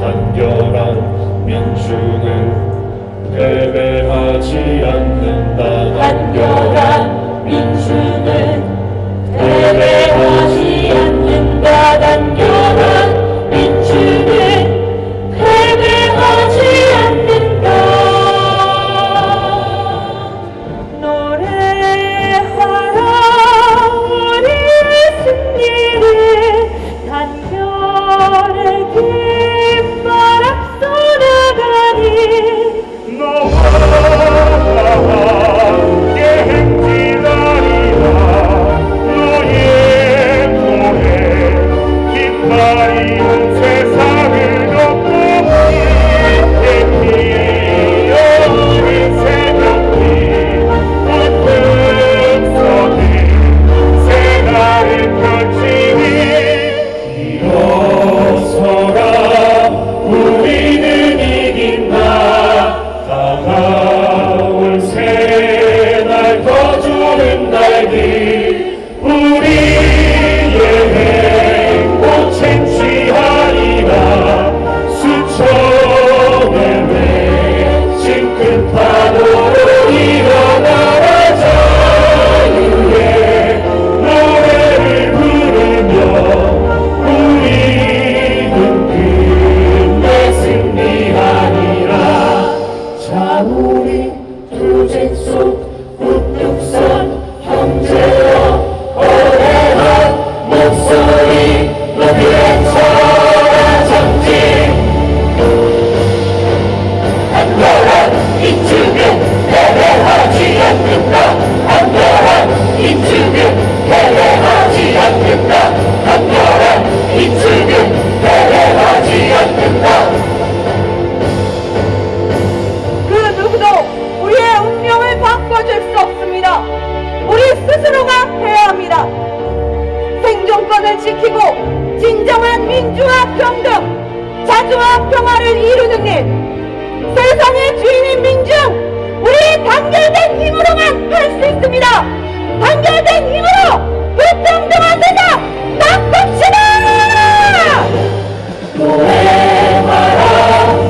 단결한 민중은 패배하지 않는다. 단결한 민중은 패배하지 않는다. 단결한 민중은 패배하지 않는다. 노래하라 우리의 승리를 단결의 깃발 앞서 나가니 너와 함께 행진하리라. 너의 일자리를 지키고 진정한 민주화 평등, 자주와 평화를 이루는 일, 세상의 주인인 민중, 우리 단결된 힘으로만 할 수 있습니다. 단결된 힘으로 불평등한 세상 바꿉시다. 노래하라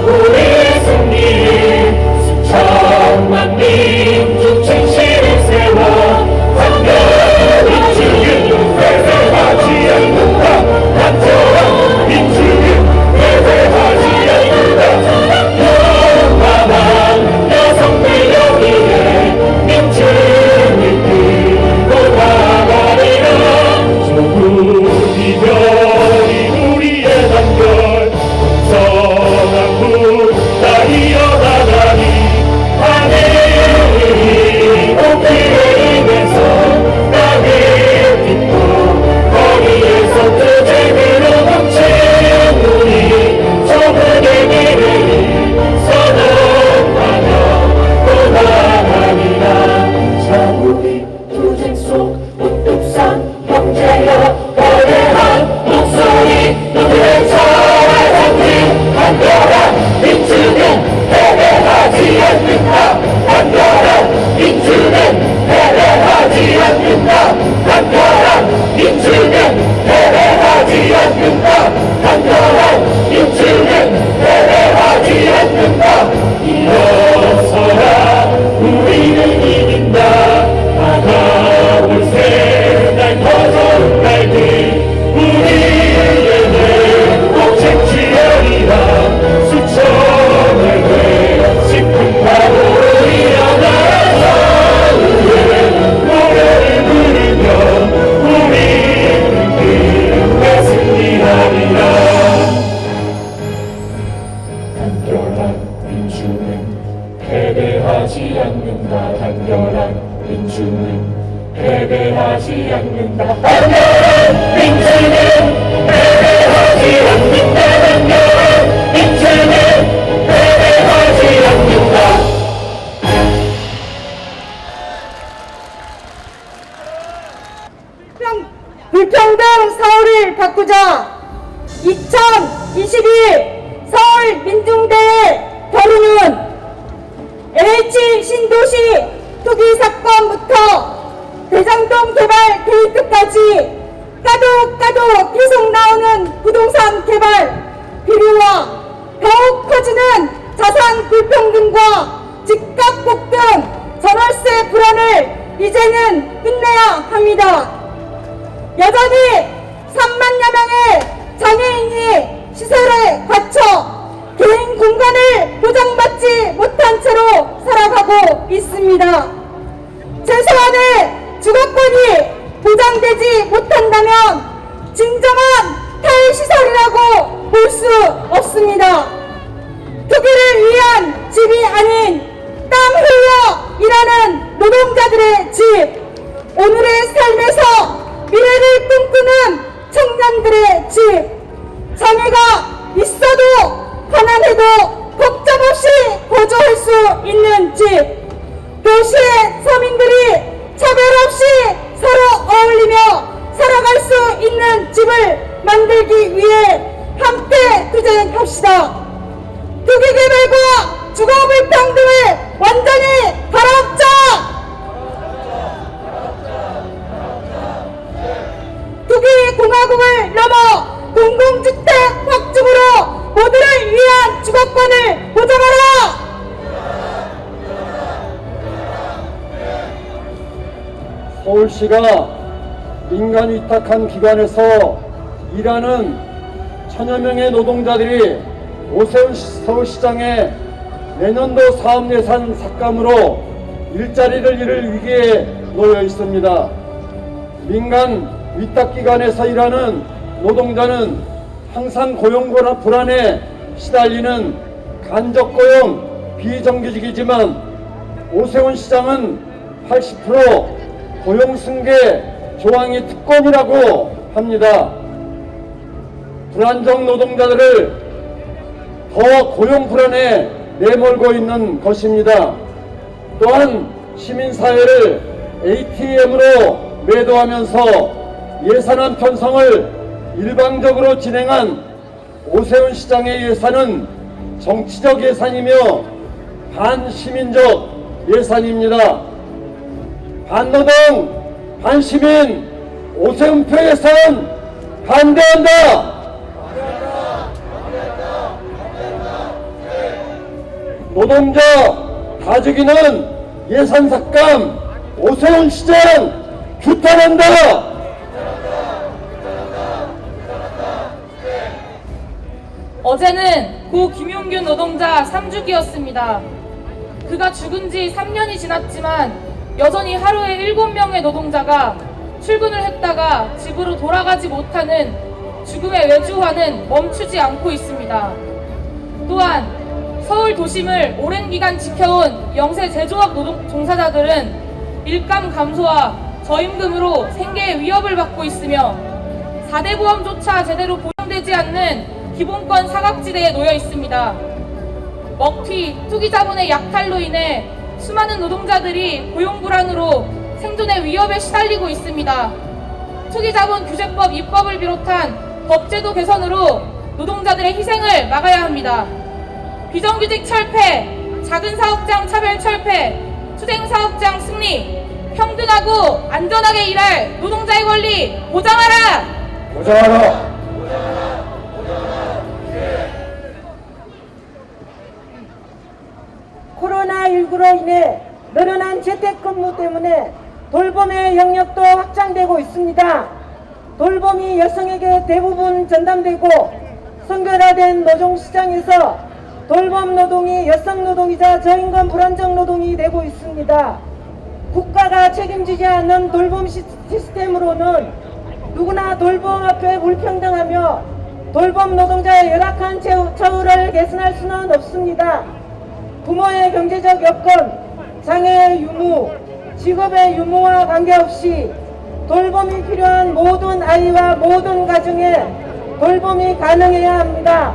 우리 승리 수천만 민중 진실을 세워 단결한 민중은 패배하지 않는다. 단결한 민중은 패배하지 않는다. 영원한 여성들 여기에 민중을 끌고 나가리라. 조국 이별이 우리의 단결 성한 국가 이어나가니 하늘이 높이에 임해서 땅을 딛고 거리에서 투쟁으로 뭉친 우리 조국의 미래를 선언하며 또 나가리라. 자국이 투쟁 속 우뚝산 형제여 거대한 목소리 너희의 차를 향해 단결한 민주는 패배하지 않는다. 단결한 민주는 패배하지 않는다. 단결한 민주는 패배하지 않는다. 단결한 민주는 패배하지 않는다. 일어서라 우리는 이긴다. 다가올 새날 더 좋은 날들 우리에게 꼭 쟁취하리라. 수천을 되짚은 바로 일어나서 노래를 부르며 우리는 끝내 승리하리라. 단결한 민주는 패배하지 않는다. 단결한 민주는 패배하지 않는다. 단결한 민주는 패배하지 않는다. 단결한 민주는 패배하지 않는다. 불평등 서울을 바꾸자. 2022 서울 민중대회 결의는 LH 신도시 투기 사건부터 대장동 개발 게이트까지 까도 계속 나오는 부동산 개발 비리와 더욱 커지는 자산 불평등과 집값 폭등, 전월세 불안을 이제는 끝내야 합니다. 여전히 3만여 명의 장애인이 시설에 갇혀 개인 공간을 보장받지 못한 채로 살아가고 있습니다. 최소한의 주거권이 보장되지 못한다면 진정한 탈시설이라고 볼 수 없습니다. 투기를 위한 집이 아닌 땀 흘려 일하는 노동자들의 집, 오늘의 삶에서 미래를 꿈꾸는 청년들의 집, 장애가 있어도 가난해도 걱정 없이 거주할 수 있는 집, 도시의 서민들이 차별 없이 서로 어울리며 살아갈 수 있는 집을 만들기 위해 함께 투쟁합시다. 투기개발과 주거불평등을 완전히 갈아엎자! 투기공화국을 넘어 공공주택 확충으로 모두를 위한 주거권을 보장하라! 서울시가 민간 위탁한 기관에서 일하는 천여 명의 노동자들이 오세훈 서울시장의 내년도 사업 예산 삭감으로 일자리를 잃을 위기에 놓여 있습니다. 민간 위탁기관에서 일하는 노동자는 항상 고용 불안에 시달리는 간접고용 비정규직이지만 오세훈 시장은 80% 고용 승계 조항이 특권이라고 합니다. 불안정 노동자들을 더 고용 불안에 내몰고 있는 것입니다. 또한 시민사회를 ATM으로 매도하면서 예산안 편성을 일방적으로 진행한 오세훈 시장의 예산은 정치적 예산이며 반시민적 예산입니다. 반노동, 반시민, 오세훈표 예산 반대한다! 노동자 다죽이는 예산 삭감 오세훈 시장 규탄한다! 어제는 고 김용균 노동자 3주기였습니다. 그가 죽은 지 3년이 지났지만 여전히 하루에 7명의 노동자가 출근을 했다가 집으로 돌아가지 못하는 죽음의 외주화는 멈추지 않고 있습니다. 또한 서울 도심을 오랜 기간 지켜온 영세 제조업 종사자들은 일감 감소와 저임금으로 생계의 위협을 받고 있으며 4대 보험조차 제대로 보장되지 않는 기본권 사각지대에 놓여 있습니다. 먹튀, 투기 자본의 약탈로 인해 수많은 노동자들이 고용 불안으로 생존의 위협에 시달리고 있습니다. 투기 자본 규제법 입법을 비롯한 법제도 개선으로 노동자들의 희생을 막아야 합니다. 비정규직 철폐, 작은 사업장 차별 철폐, 투쟁 사업장 승리, 평등하고 안전하게 일할 노동자의 권리 보장하라! 보장하라! 코로나19로 인해 늘어난 재택근무 때문에 돌봄의 영역도 확장되고 있습니다. 돌봄이 여성에게 대부분 전담되고 성별화된 노동시장에서 돌봄 노동이 여성 노동이자 저임금 불안정 노동이 되고 있습니다. 국가가 책임지지 않는 돌봄 시스템으로는 누구나 돌봄 앞에 불평등하며 돌봄 노동자의 열악한 처우를 개선할 수는 없습니다. 부모의 경제적 여건, 장애의 유무, 직업의 유무와 관계없이 돌봄이 필요한 모든 아이와 모든 가정에 돌봄이 가능해야 합니다.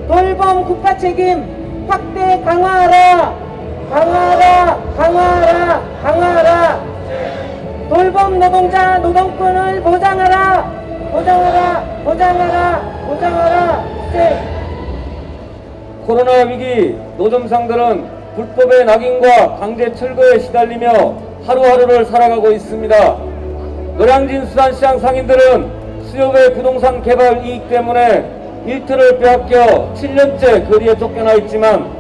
돌봄 국가 책임 확대 강화하라! 강화하라! 강화하라! 강화하라! 돌봄 노동자 노동권을 보장하라! 보장하라! 보장하라! 보장하라! 코로나 위기 노점상들은 불법의 낙인과 강제 철거에 시달리며 하루하루를 살아가고 있습니다. 노량진 수산시장 상인들은 수협의 부동산 개발 이익 때문에 일터를 빼앗겨 7년째 거리에 쫓겨나 있지만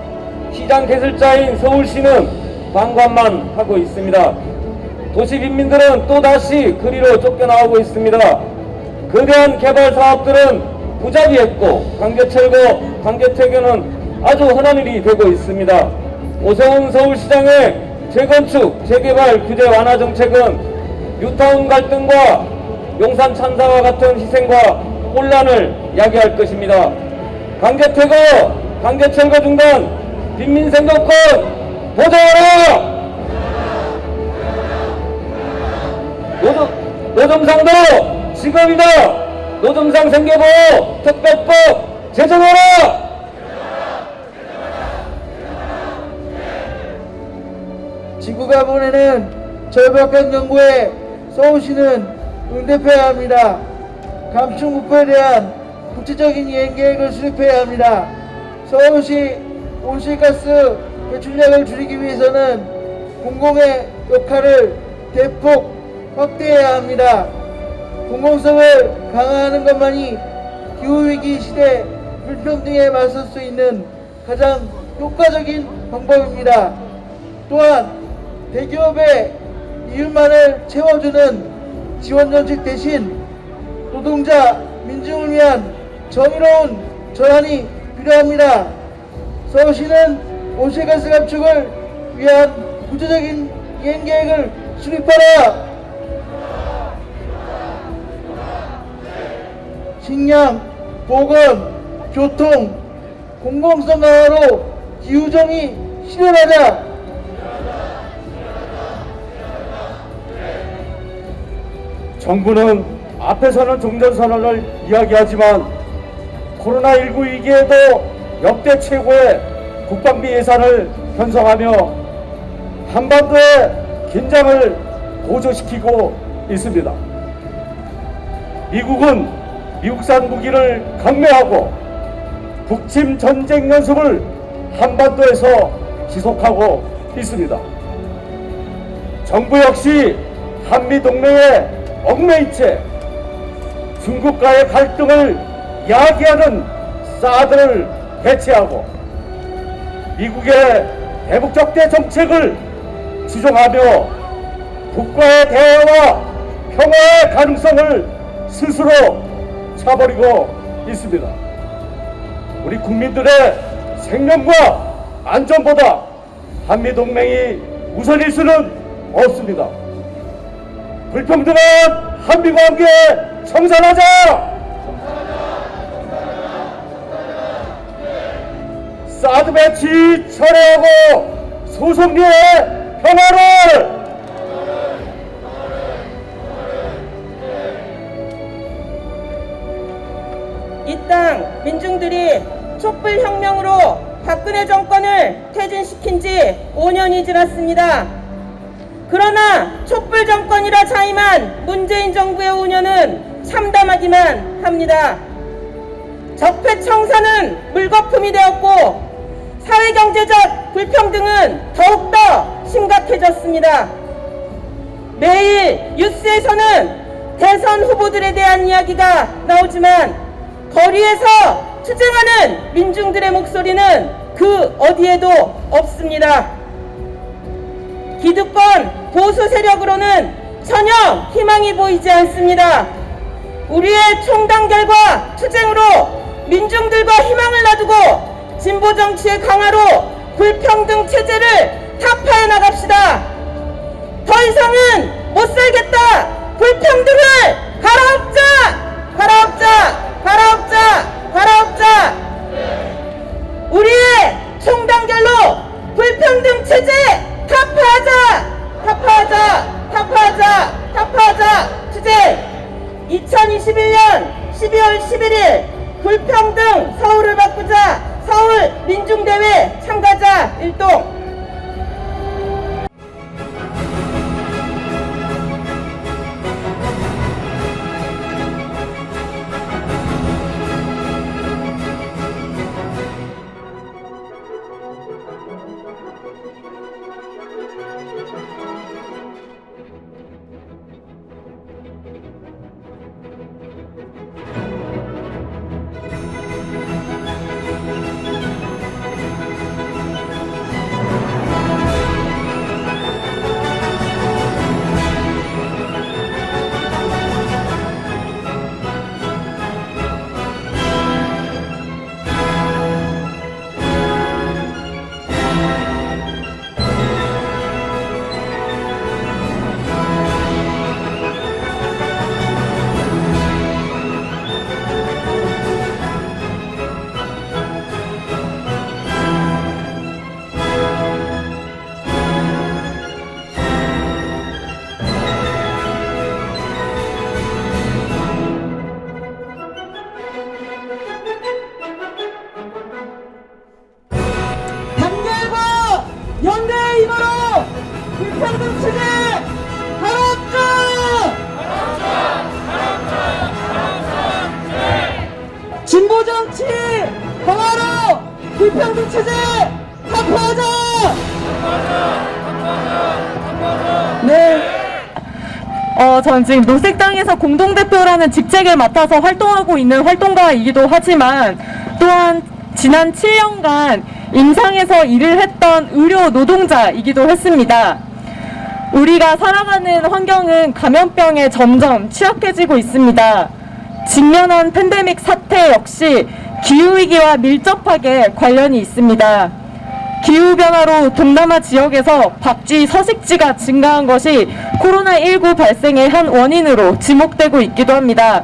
시장 개설자인 서울시는 방관만 하고 있습니다. 도시 빈민들은 또다시 거리로 쫓겨나오고 있습니다. 거대한 개발 사업들은 무자비했고 강제 철거, 강제 퇴교는 아주 흔한 일이 되고 있습니다. 오세훈 서울시장의 재건축, 재개발 규제 완화 정책은 뉴타운 갈등과 용산 참사와 같은 희생과 혼란을 야기할 것입니다. 강제 퇴거, 강제 철거 중단, 빈민 생존권 보장하라! 노점상도 지금이다! 노점상 생계보호 특별법 제정하라! 지구가 보내는 절박한 정부에 서울시는 응대해야 합니다. 감축 목표에 대한 구체적인 이행 계획을 수립해야 합니다. 서울시 온실가스 배출량을 줄이기 위해서는 공공의 역할을 대폭 확대해야 합니다. 공공성을 강화하는 것만이 기후위기 시대 불평등에 맞설 수 있는 가장 효과적인 방법입니다. 또한 대기업의 이윤만을 채워주는 지원정책 대신 노동자, 민중을 위한 정의로운 전환이 필요합니다. 서울시는 온실가스 감축을 위한 구체적인 이행계획을 수립하라! 식량, 보건, 교통, 공공성 강화로 기후정의 실현하자! 정부는 앞에서는 종전선언을 이야기하지만 코로나19 위기에도 역대 최고의 국방비 예산을 편성하며 한반도의 긴장을 고조시키고 있습니다. 미국은 미국산 무기를 강매하고 북침 전쟁 연습을 한반도에서 지속하고 있습니다. 정부 역시 한미동맹의 얽매인 채 중국과의 갈등을 야기하는 사드를 대체하고 미국의 대북적대 정책을 지종하며 북과의 대화와 평화의 가능성을 스스로 차버리고 있습니다. 우리 국민들의 생명과 안전보다 한미동맹이 우선일 수는 없습니다. 불평등한 한미관계 청산하자! 사드 배치 철회하고 소송리의 평화를! 이 땅 민중들이 촛불혁명으로 박근혜 정권을 퇴진시킨 지 5년이 지났습니다. 그러나 촛불 정권이라 자임한 문재인 정부의 5년은 참담하기만 합니다. 적폐청산은 물거품이 되었고 사회경제적 불평등은 더욱더 심각해졌습니다. 매일 뉴스에서는 대선 후보들에 대한 이야기가 나오지만 거리에서 투쟁하는 민중들의 목소리는 그 어디에도 없습니다. 기득권 보수 세력으로는 전혀 희망이 보이지 않습니다. 우리의 총단결과 투쟁으로 민중들과 희망을 놔두고 진보 정치의 강화로 불평등 체제를 타파해 나갑시다. 더 이상은 못 살겠다. 불평등을 갈아엎자! 갈아엎자! 갈아엎자! 갈아엎자! 우리의 총단결로 불평등 체제 타파하자! 타파하자! 타파하자! 타파하자! 투쟁! 2021년 12월 11일 불평등 서울을 바꾸자! 서울 민중대회 참가자 일동. 연대의 힘으로 불평등 체제 갈아엎자! 진보 정치 강화로 불평등 체제 타파하자! 네. 전 지금 녹색당에서 공동대표라는 직책을 맡아서 활동하고 있는 활동가이기도 하지만 또한 지난 7년간 임상에서 일을 했던 의료 노동자이기도 했습니다. 우리가 살아가는 환경은 감염병에 점점 취약해지고 있습니다. 직면한 팬데믹 사태 역시 기후위기와 밀접하게 관련이 있습니다. 기후변화로 동남아 지역에서 박쥐 서식지가 증가한 것이 코로나19 발생의 한 원인으로 지목되고 있기도 합니다.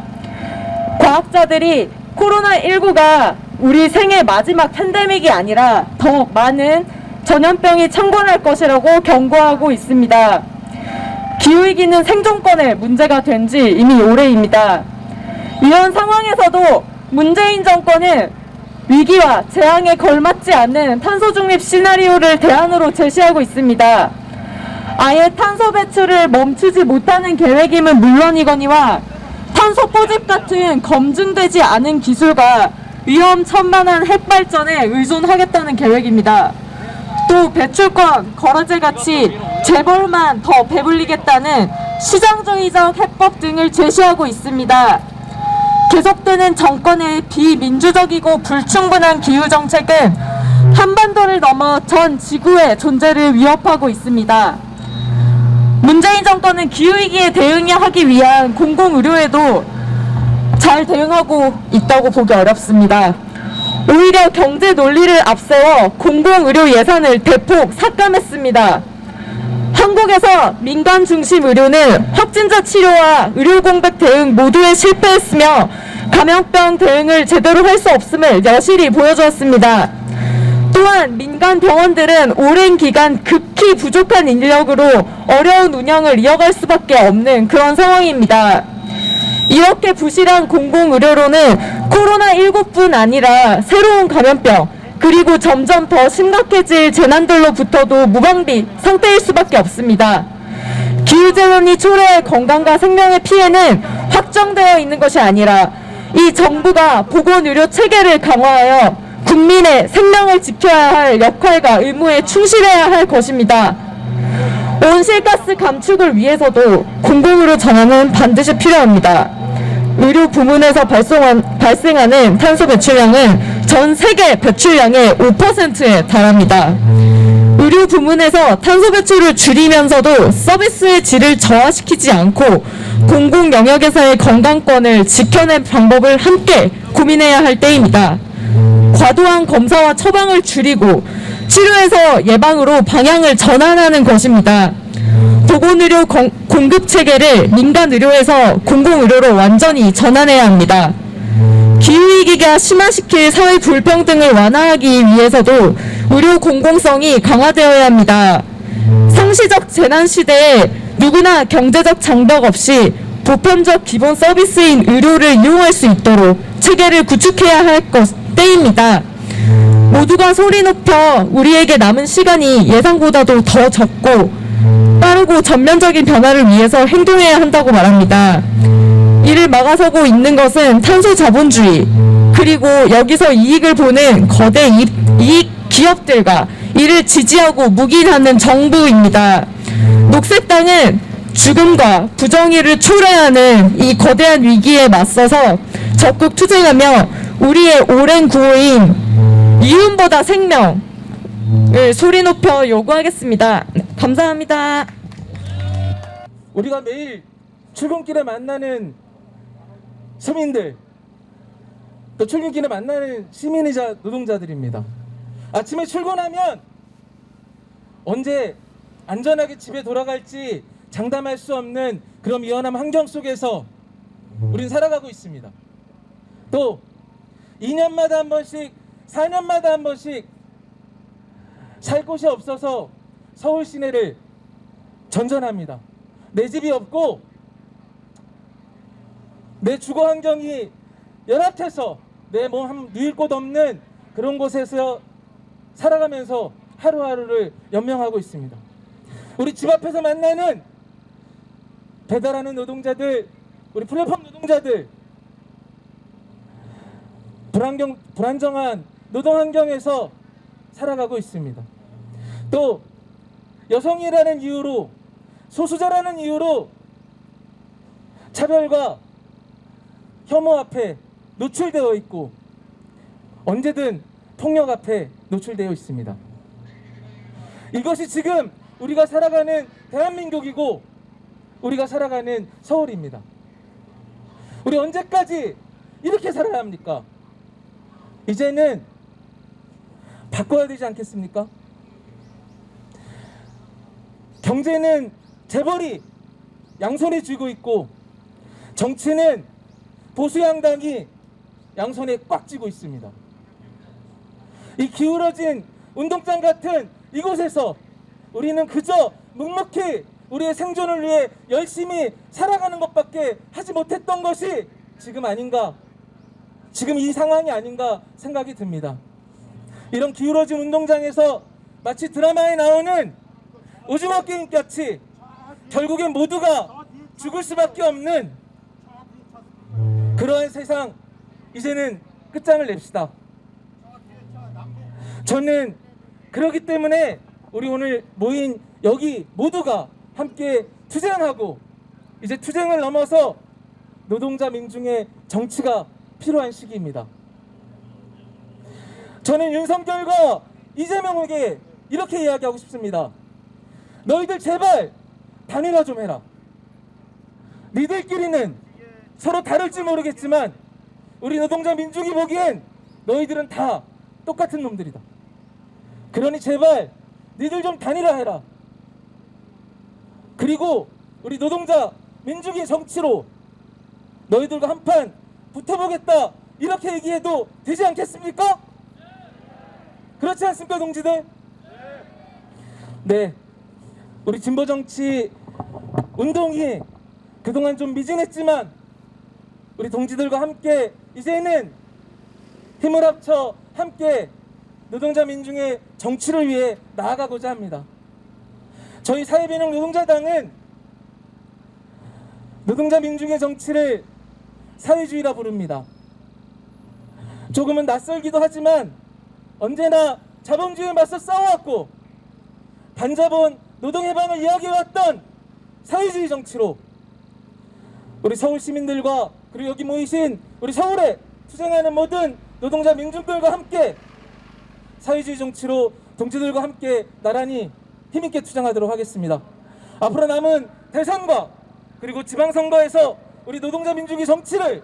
과학자들이 코로나19가 우리 생애 마지막 팬데믹이 아니라 더 많은 전염병이 창궐할 것이라고 경고하고 있습니다. 기후위기는 생존권에 문제가 된 지 이미 오래입니다. 이런 상황에서도 문재인 정권은 위기와 재앙에 걸맞지 않는 탄소 중립 시나리오를 대안으로 제시하고 있습니다. 아예 탄소 배출을 멈추지 못하는 계획임은 물론이거니와 탄소 포집 같은 검증되지 않은 기술과 위험천만한 핵발전에 의존하겠다는 계획입니다. 또 배출권, 거래제 같이 재벌만 더 배불리겠다는 시장주의적 해법 등을 제시하고 있습니다. 계속되는 정권의 비민주적이고 불충분한 기후정책은 한반도를 넘어 전 지구의 존재를 위협하고 있습니다. 문재인 정권은 기후위기에 대응하기 위한 공공의료에도 잘 대응하고 있다고 보기 어렵습니다. 오히려 경제 논리를 앞세워 공공의료 예산을 대폭 삭감했습니다. 한국에서 민간 중심 의료는 확진자 치료와 의료 공백 대응 모두에 실패했으며 감염병 대응을 제대로 할 수 없음을 여실히 보여주었습니다. 또한 민간 병원들은 오랜 기간 극히 부족한 인력으로 어려운 운영을 이어갈 수밖에 없는 그런 상황입니다. 이렇게 부실한 공공의료로는 코로나19뿐 아니라 새로운 감염병, 그리고 점점 더 심각해질 재난들로부터도 무방비 상태일 수밖에 없습니다. 기후재난이 초래할 건강과 생명의 피해는 확정되어 있는 것이 아니라 이 정부가 보건의료 체계를 강화하여 국민의 생명을 지켜야 할 역할과 의무에 충실해야 할 것입니다. 온실가스 감축을 위해서도 공공의료 전환은 반드시 필요합니다. 의료 부문에서 발생하는 탄소 배출량은 전 세계 배출량의 5%에 달합니다. 의료 부문에서 탄소 배출을 줄이면서도 서비스의 질을 저하시키지 않고 공공 영역에서의 건강권을 지켜낼 방법을 함께 고민해야 할 때입니다. 과도한 검사와 처방을 줄이고 치료에서 예방으로 방향을 전환하는 것입니다. 보건의료 공급 체계를 민간 의료에서 공공의료로 완전히 전환해야 합니다. 기후위기가 심화시킬 사회 불평등을 완화하기 위해서도 의료 공공성이 강화되어야 합니다. 상시적 재난 시대에 누구나 경제적 장벽 없이 보편적 기본 서비스인 의료를 이용할 수 있도록 체계를 구축해야 할 때입니다. 모두가 소리 높여 우리에게 남은 시간이 예상보다도 더 적고 빠르고 전면적인 변화를 위해서 행동해야 한다고 말합니다. 이를 막아서고 있는 것은 탄소 자본주의, 그리고 여기서 이익을 보는 거대 이익 기업들과 이를 지지하고 묵인하는 정부입니다. 녹색당은 죽음과 부정의를 초래하는 이 거대한 위기에 맞서서 적극 투쟁하며 우리의 오랜 구호인 이윤보다 생명을 소리 높여 요구하겠습니다. 감사합니다. 우리가 매일 출근길에 만나는 서민들, 또 출근길에 만나는 시민이자 노동자들입니다. 아침에 출근하면 언제 안전하게 집에 돌아갈지 장담할 수 없는 그런 미안한 환경 속에서 우린 살아가고 있습니다. 또 2년마다 한 번씩, 4년마다 한 번씩 살 곳이 없어서 서울 시내를 전전합니다. 내 집이 없고 내 주거 환경이 열악해서 내 몸 누일 곳 없는 그런 곳에서 살아가면서 하루하루를 연명하고 있습니다. 우리 집 앞에서 만나는 배달하는 노동자들, 우리 플랫폼 노동자들, 불안정한 노동 환경에서 살아가고 있습니다. 또 여성이라는 이유로, 소수자라는 이유로 차별과 혐오 앞에 노출되어 있고 언제든 폭력 앞에 노출되어 있습니다. 이것이 지금 우리가 살아가는 대한민국이고 우리가 살아가는 서울입니다. 우리 언제까지 이렇게 살아야 합니까? 이제는 바꿔야 되지 않겠습니까? 경제는 재벌이 양손에 쥐고 있고 정치는 보수 양당이 양손에 꽉 쥐고 있습니다. 이 기울어진 운동장 같은 이곳에서 우리는 그저 묵묵히 우리의 생존을 위해 열심히 살아가는 것밖에 하지 못했던 것이 지금 아닌가, 지금 이 상황이 아닌가 생각이 듭니다. 이런 기울어진 운동장에서 마치 드라마에 나오는 오징어 게임같이 결국엔 모두가 죽을 수밖에 없는 그러한 세상 이제는 끝장을 냅시다. 저는 그렇기 때문에 우리 오늘 모인 여기 모두가 함께 투쟁하고 이제 투쟁을 넘어서 노동자 민중의 정치가 필요한 시기입니다. 저는 윤석열과 이재명에게 이렇게 이야기하고 싶습니다. 너희들 제발 단일화 좀 해라. 니들끼리는 서로 다를지 모르겠지만 우리 노동자 민중이 보기엔 너희들은 다 똑같은 놈들이다. 그러니 제발 니들 좀 단일화해라. 그리고 우리 노동자 민중의 정치로 너희들과 한판 붙어보겠다 이렇게 얘기해도 되지 않겠습니까? 그렇지 않습니까, 동지들? 네, 우리 진보정치 운동이 그동안 좀 미진했지만 우리 동지들과 함께 이제는 힘을 합쳐 함께 노동자 민중의 정치를 위해 나아가고자 합니다. 저희 사회변형 노동자당은 노동자 민중의 정치를 사회주의라 부릅니다. 조금은 낯설기도 하지만 언제나 자본주의에 맞서 싸워왔고 반자본 노동해방을 이야기해왔던 사회주의 정치로 우리 서울 시민들과 그리고 여기 모이신 우리 서울에 투쟁하는 모든 노동자 민중들과 함께 사회주의 정치로 동지들과 함께 나란히 힘있게 투쟁하도록 하겠습니다. 앞으로 남은 대선과 그리고 지방선거에서 우리 노동자 민중의 정치를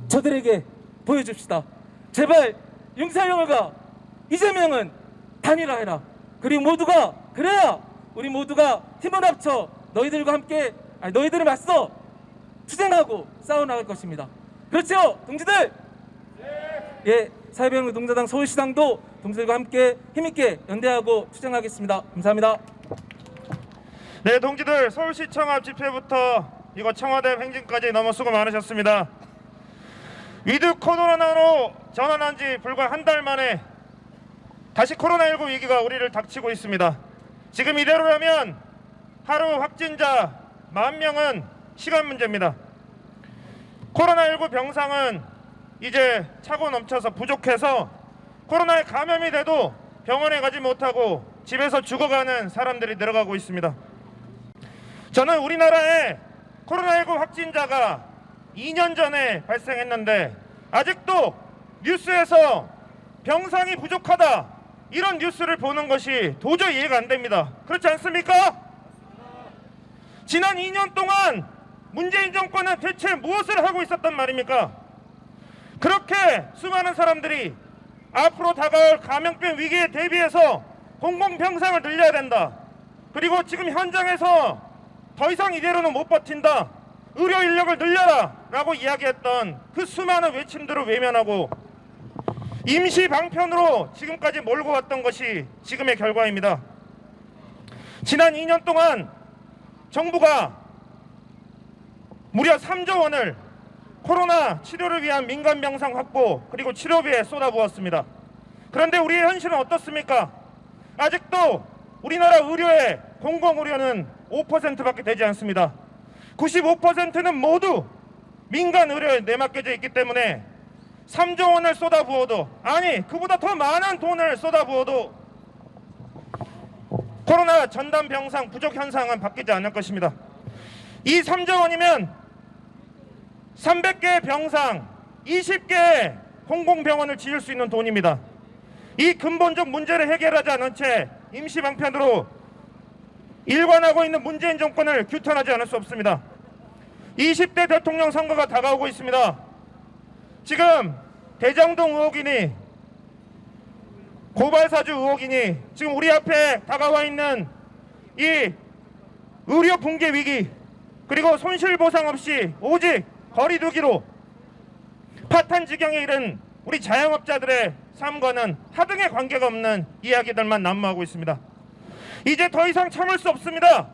저들에게 보여줍시다. 제발 윤석열과 이재명은 단일화해라. 그리고 모두가 그래야 우리 모두가 힘을 합쳐 너희들과 함께 너희들을 맞서 투쟁하고 싸워나갈 것입니다. 그렇죠, 동지들? 네. 예, 사회변형 노동자당 서울시당도 동지들과 함께 힘있게 연대하고 투쟁하겠습니다. 감사합니다. 네, 동지들 서울시청 앞 집회부터 이거 청와대 행진까지 너무 수고 많으셨습니다. 위드 코로나로 전환한 지 불과 한 달 만에 다시 코로나19 위기가 우리를 닥치고 있습니다. 지금 이대로라면 하루 확진자 10,000명은 시간 문제입니다. 코로나19 병상은 이제 차고 넘쳐서 부족해서 코로나에 감염이 돼도 병원에 가지 못하고 집에서 죽어가는 사람들이 늘어가고 있습니다. 저는 우리나라에 코로나19 확진자가 2년 전에 발생했는데 아직도 뉴스에서 병상이 부족하다 이런 뉴스를 보는 것이 도저히 이해가 안 됩니다. 그렇지 않습니까? 지난 2년 동안 문재인 정권은 대체 무엇을 하고 있었단 말입니까? 그렇게 수많은 사람들이 앞으로 다가올 감염병 위기에 대비해서 공공병상을 늘려야 된다. 그리고 지금 현장에서 더 이상 이대로는 못 버틴다. 의료 인력을 늘려라 라고 이야기했던 그 수많은 외침들을 외면하고 임시 방편으로 지금까지 몰고 왔던 것이 지금의 결과입니다. 지난 2년 동안 정부가 무려 3조 원을 코로나 치료를 위한 민간 병상 확보 그리고 치료비에 쏟아부었습니다. 그런데 우리의 현실은 어떻습니까? 아직도 우리나라 의료의 공공의료는 5%밖에 되지 않습니다. 95%는 모두 민간 의료에 내맡겨져 있기 때문에 3조 원을 쏟아부어도 아니 그보다 더 많은 돈을 쏟아부어도 코로나 전담 병상 부족 현상은 바뀌지 않을 것입니다. 이 3조 원이면 300개의 병상 20개의 공공병원을 지을 수 있는 돈입니다. 이 근본적 문제를 해결하지 않은 채 임시 방편으로 일관하고 있는 문재인 정권을 규탄하지 않을 수 없습니다. 20대 대통령 선거가 다가오고 있습니다. 지금 대장동 의혹이니 고발사주 의혹이니 지금 우리 앞에 다가와 있는 이 의료 붕괴 위기 그리고 손실보상 없이 오직 거리두기로 파탄 지경에 이른 우리 자영업자들의 삶과는 하등의 관계가 없는 이야기들만 난무하고 있습니다. 이제 더 이상 참을 수 없습니다.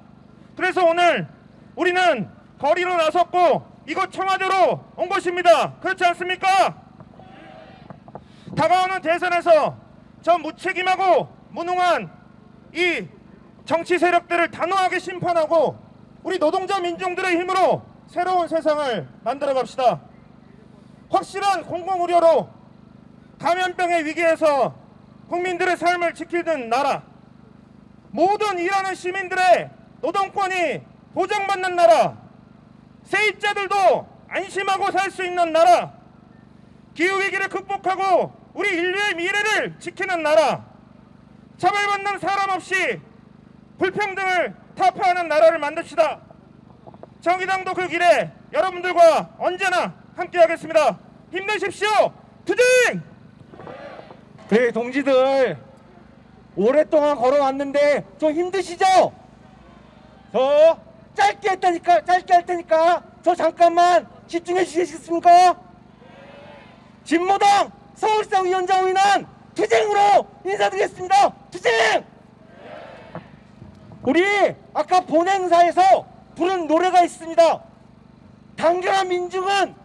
그래서 오늘 우리는 거리로 나섰고 이곳 청와대로 온 것입니다. 그렇지 않습니까? 다가오는 대선에서 저 무책임하고 무능한 이 정치 세력들을 단호하게 심판하고 우리 노동자 민중들의 힘으로 새로운 세상을 만들어 갑시다. 확실한 공공의료로 감염병의 위기에서 국민들의 삶을 지키는 나라, 모든 일하는 시민들의 노동권이 보장받는 나라, 세입자들도 안심하고 살 수 있는 나라, 기후위기를 극복하고 우리 인류의 미래를 지키는 나라, 차별받는 사람 없이 불평등을 타파하는 나라를 만듭시다. 정의당도 그 길에 여러분들과 언제나 함께하겠습니다. 힘내십시오. 투쟁! 네, 동지들 오랫동안 걸어왔는데 좀 힘드시죠? 저 짧게 할 테니까 저 잠깐만 집중해 주시겠습니까? 진모당 서울시장 위원장 위난 투쟁으로 인사드리겠습니다. 투쟁! 우리 아까 본행사에서 부른 노래가 있습니다. 단결한 민중은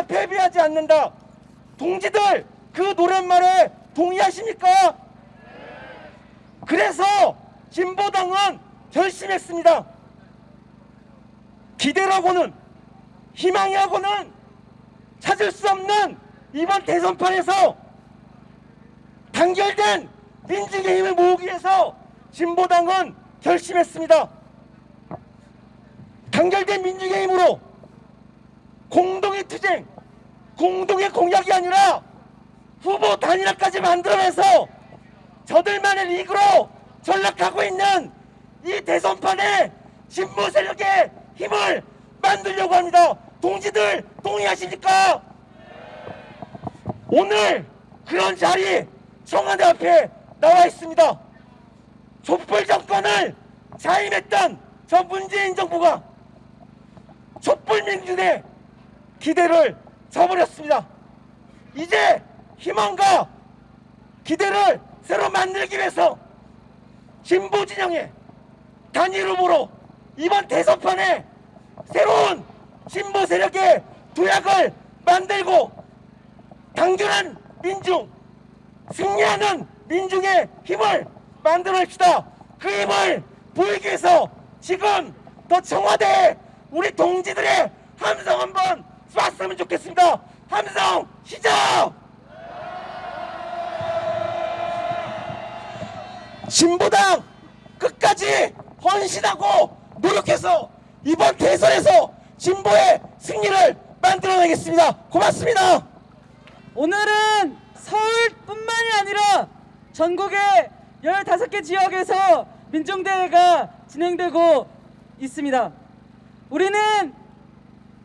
패배하지 않는다. 동지들 그 노랫말에 동의하십니까? 그래서 진보당은 결심했습니다. 기대라고는 희망이라고는 찾을 수 없는 이번 대선판에서 단결된 민중의 힘을 모으기 위해서 진보당은 결심했습니다. 단결된 민중의 힘으로 공동의 투쟁, 공동의 공약이 아니라 후보 단일화까지 만들어내서 저들만의 리그로 전락하고 있는 이 대선판에 진보 세력의 힘을 만들려고 합니다. 동지들 동의하십니까? 오늘 그런 자리 청와대 앞에 나와 있습니다. 촛불 정권을 자임했던 저 문재인 정부가 촛불 민중의 기대를 저버렸습니다. 이제 희망과 기대를 새로 만들기 위해서 진보 진영의 단일 후보로 이번 대선판에 새로운 진보 세력의 도약을 만들고 단결한 민중, 승리하는 민중의 힘을 만들어냅시다. 그 힘을 보이기 위해서 지금 더 청와대에 우리 동지들의 함성 한번 쐈으면 좋겠습니다. 함성 시작! 진보당 끝까지 헌신하고 노력해서 이번 대선에서 진보의 승리를 만들어내겠습니다. 고맙습니다. 오늘은 서울뿐만이 아니라 전국의 15개 지역에서 민중대회가 진행되고 있습니다. 우리는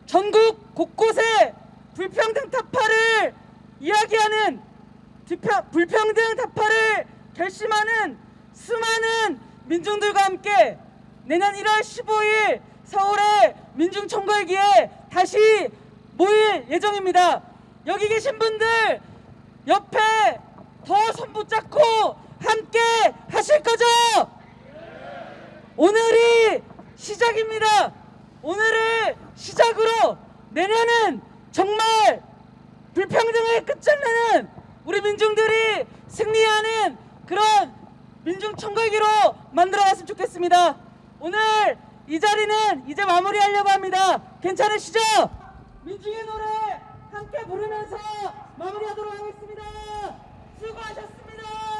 전국 곳곳에 불평등 타파를 이야기하는 불평등 타파를 결심하는 수많은 민중들과 함께 내년 1월 15일 서울의 민중총궐기에 다시 모일 예정입니다. 여기 계신 분들 옆에 더 손 붙잡고 함께 하실 거죠? 오늘이 시작입니다. 오늘을 시작으로 내년은 정말 불평등을 끝장내는 우리 민중들이 승리하는 그런 민중총궐기로 만들어갔으면 좋겠습니다. 오늘 이 자리는 이제 마무리하려고 합니다. 괜찮으시죠? 민중의 노래 함께 부르면서 마무리하도록 하겠습니다. 수고하셨습니다.